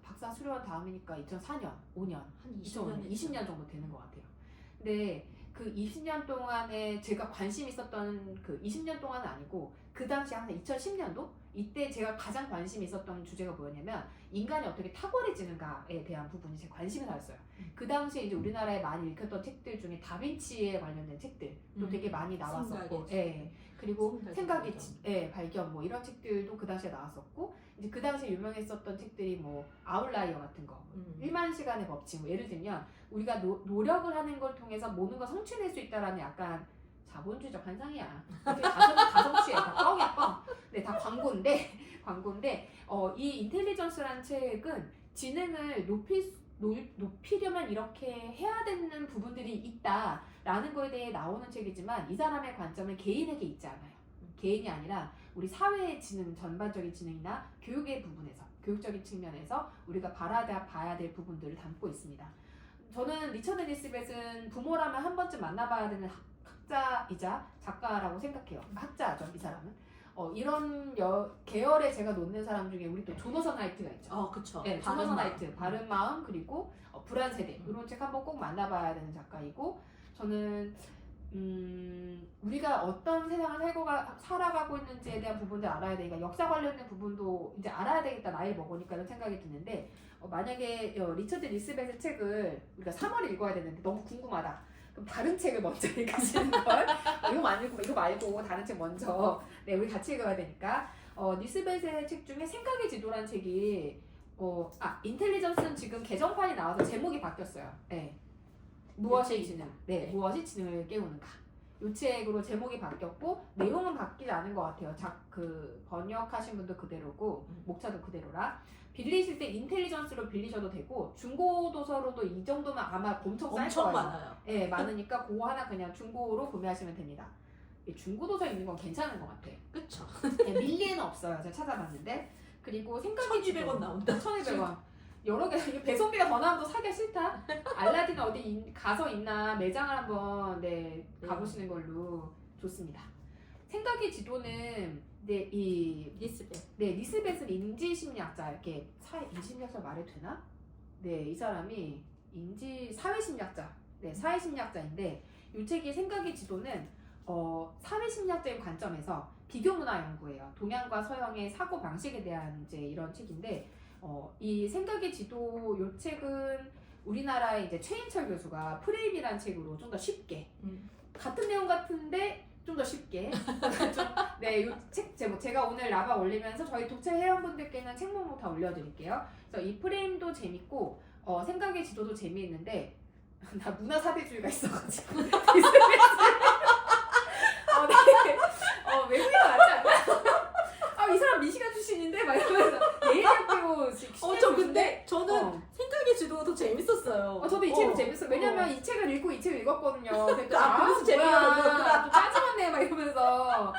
A: 박사 수료한 다음이니까 2004년, 5년,
B: 한
A: 20년 정도 되는 것 같아요. 근데 그 20년 동안에 제가 관심 있었던 그 20년 동안은 아니고 그 당시 항상 2010년도 이때 제가 가장 관심이 있었던 주제가 뭐였냐면 인간이 어떻게 탁월해지는가에 대한 부분이 제 관심이 나였어요. 그 당시에 이제 우리나라에 많이 읽혔던 책들 중에 다빈치에 관련된 책들도 되게 많이 나왔었고, 예. 그리고 생각의 발견 뭐 이런 책들도 그 당시에 나왔었고, 이제 그 당시에 유명했었던 책들이 뭐 아웃라이어 같은 거, 1만 시간의 법칙, 뭐 예를 들면 우리가 노력을 하는 걸 통해서 모든 걸 성취할 수 있다라는 약간 자본주의적 환상이야. 다 성취해, 다 뻥이야 뻥. 네, 다 광고인데 이 인텔리전스라는 책은 지능을 높이려면 이렇게 해야 되는 부분들이 있다라는 거에 대해 나오는 책이지만 이 사람의 관점은 개인에게 있지 않아요. 개인이 아니라 우리 사회의 지능, 전반적인 지능이나 교육의 부분에서, 교육적인 측면에서 우리가 봐야 될 부분들을 담고 있습니다. 저는 리처드 니스벳은 부모라면 한 번쯤 만나봐야 되는 학자이자 작가라고 생각해요. 학자죠, 이 사람은. 이런 계열에 제가 놓는 사람 중에 우리 또 조너선 하이트가 있죠.
B: 그쵸.
A: 네, 조너선 하이트, 바른 마음, 그리고 불안 세대. 이런 책 한번 꼭 만나봐야 되는 작가이고, 저는 우리가 어떤 세상을 살아가고 있는지에 대한 부분도 알아야 되니까 역사 관련된 부분도 이제 알아야 되겠다, 나이 먹으니까 이런 생각이 드는데, 만약에 리처드 니스벳의 책을 우리가 3월에 읽어야 되는데 너무 궁금하다. 그럼 다른 책을 먼저 읽으시는 걸 이거 말고 다른 책 먼저 우리 같이 읽어야 되니까 니스벳의 책 중에 생각의 지도라는 책이 인텔리전스는 지금 개정판이 나와서 제목이 바뀌었어요. 네. 무엇이 지능? 네, 무엇이 지능을 깨우는가? 이 책으로 제목이 바뀌었고 내용은 바뀌지 않은 것 같아요. 그 번역하신 분도 그대로고 목차도 그대로라. 빌리실 때 인텔리전스로 빌리셔도 되고 중고 도서로도 이 정도면 아마 엄청 쌀 거예요.
B: 많아요.
A: 네, 많으니까 그거 하나 그냥 중고로 구매하시면 됩니다. 중고 도서 있는 건 괜찮은 것 같아요.
B: 그쵸.
A: 네, 밀리에는 없어요. 제가 찾아봤는데. 그리고 생각이
B: 1,200원 나온다.
A: 1,200원. 여러 개 배송비가 더 나와도 사기가 싫다. 알라딘 어디 가서 있나 매장을 한번 가보시는 걸로 좋습니다. 생각의 지도는 니스벳은 인지심리학자. 이렇게 인지심리학자 말해도 되나? 네, 이 사람이 사회심리학자. 네, 사회심리학자인데 이 책의 생각의 지도는 사회심리학적인 관점에서 비교문화 연구예요. 동양과 서양의 사고 방식에 대한 이제 이런 책인데. 이 생각의 지도 요 책은 우리나라의 이제 최인철 교수가 프레임이라는 책으로 좀 더 쉽게 같은 내용 같은데 좀 더 쉽게 요 책 제가 오늘 라바 올리면서 저희 독자 회원분들께는 책 목록 다 올려드릴게요. 그래서 이 프레임도 재밌고 생각의 지도도 재미있는데 나 문화 사대주의가 있어가지고 외국인 맞지 않나? 이 사람 미시간 출신인데 막 이러면서 예일학교
B: 저 근데 저는 생각의 지도가 더 재밌었어요.
A: 저도 이 책이 재밌어요. 왜냐면 이 책을 읽고 이 책을 읽었거든요.
B: 그래서 재미가
A: 또 짜증났네 막 이러면서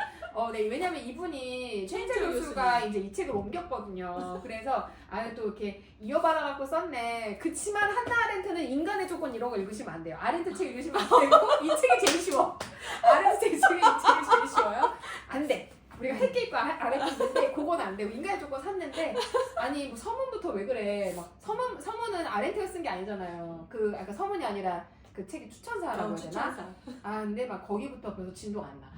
A: 네, 왜냐면 이분이 최인철 교수가 이제 이 책을 옮겼거든요. 그래서 또 이렇게 이어받아갖고 썼네. 그치만 한나 아렌트는 인간의 조건 이런 거 읽으시면 안 돼요. 아렌트 책 읽으시면 안 되고 이 책이 제일 쉬워. 아렌트 책 중에 이 책이 제일 쉬워요. 안 돼. 우리가 헬게 입고 아렌트인데 그건 안 되고 인간의 조건 샀는데 아니 뭐 서문부터 왜 그래? 막 서문은 아렌트가 쓴 게 아니잖아요. 아까 서문이 아니라 그 책의 추천사라고 해야 되나? 근데 막 거기부터 벌써 진도가 안 나.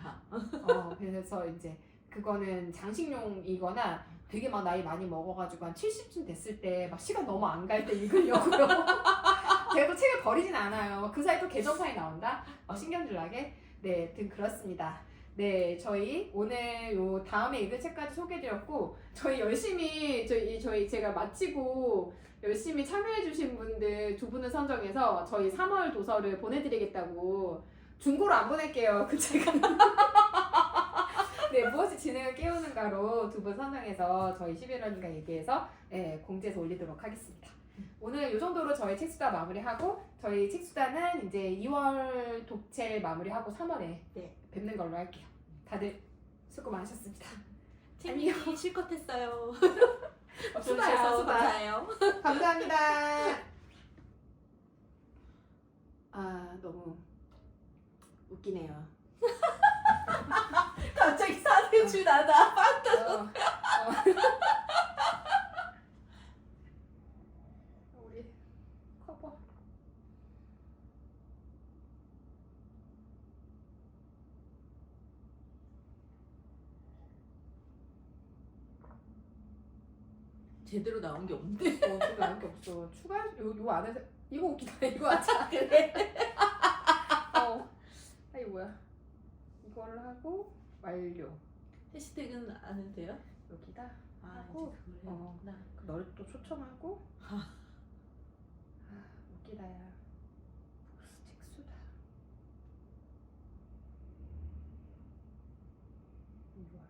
A: 그래서 이제 그거는 장식용이거나 되게 막 나이 많이 먹어가지고 한 70쯤 됐을 때 막 시간 너무 안 갈 때 읽으려고요. 제가 또 책을 버리진 않아요. 그 사이 또 개정판이 나온다? 신경질 나게? 네, 하여튼 그렇습니다. 네, 저희 오늘 요 다음에 읽을 책까지 소개해드렸고 저희 열심히 제가 마치고 열심히 참여해주신 분들 2분을 선정해서 저희 3월 도서를 보내드리겠다고 중고로 안 보낼게요. 그 책은 네, 무엇이 지능을 깨우는가로 2분 선정해서 저희 11월인가 얘기해서 공지해서 올리도록 하겠습니다. 오늘 이 정도로 저희 책수다 마무리하고 저희 책수다는 이제 2월 독채 마무리하고 3월에 뵙는 걸로 할게요. 다들 수고 많으셨습니다.
B: 책이 실컷 했어요. 수다야, 수다.
A: 감사해요. 감사합니다. 아 너무 웃기네요.
B: 갑자기 사대주 나다.
A: 우리 커버.
B: 제대로 나온 게 없는데.
A: 지금 나올 게 없어. 추가 요 안에서 이거 웃기다. 이거 하자.
B: 그래.
A: 아이 뭐야? 이거를 하고 완료.
B: 해시태그는 안 해도 돼요?
A: 여기다
B: 아,
A: 하고,
B: 이제 그걸 해야 되구나.
A: 너를 또 초청하고. 웃기다야. 책수다. 이거야.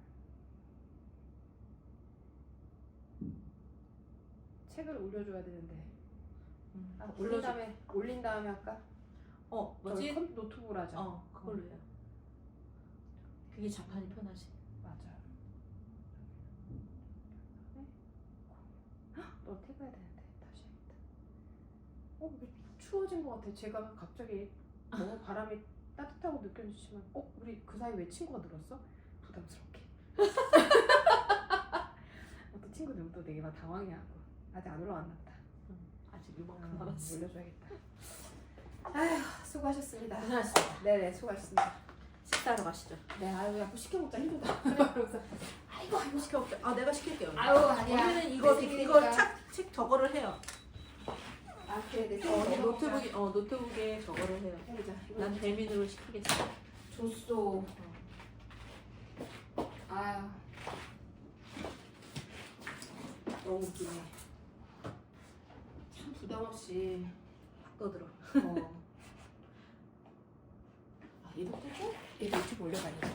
A: 책을 올려줘야 되는데. 올린 다음에 할까?
B: 뭐지?
A: 저희 노트북으로 하자.
B: 그걸로 해요. 그게 자판이 편하지.
A: 맞아. 너 태그해야 되는데 다시 해야겠다. 왜 추워진 것 같아. 제가 갑자기 너무 바람이 따뜻하고 느껴지지만 우리 그 사이 왜 친구가 늘었어? 부담스럽게. 또 친구들 또 되게 막 당황해하고 아직 안 올라왔나 보다.
B: 아직 요만큼 남았어.
A: 올려줘야겠다. 아휴 수고하셨습니다.
B: 고생하셨습니다.
A: 네네 수고하셨습니다.
B: 식사하러 가시죠.
A: 네 아유 자꾸 시켜 먹자 힘들다. 그러면서
B: 아이고 시켜 먹자. 내가 시킬게요.
A: 아유 아니야.
B: 오늘은
A: 이거
B: 이거 책 저거를 해요.
A: 그래 내
B: 노트북에 저거를 해요.
A: 해보자.
B: 난 배민으로 시키겠어.
A: 줬어. 아유 너무 웃기네. 참 부담 없이
B: 떠들어.
A: 얘도 끄고 얘도 유튜브 올려가니까.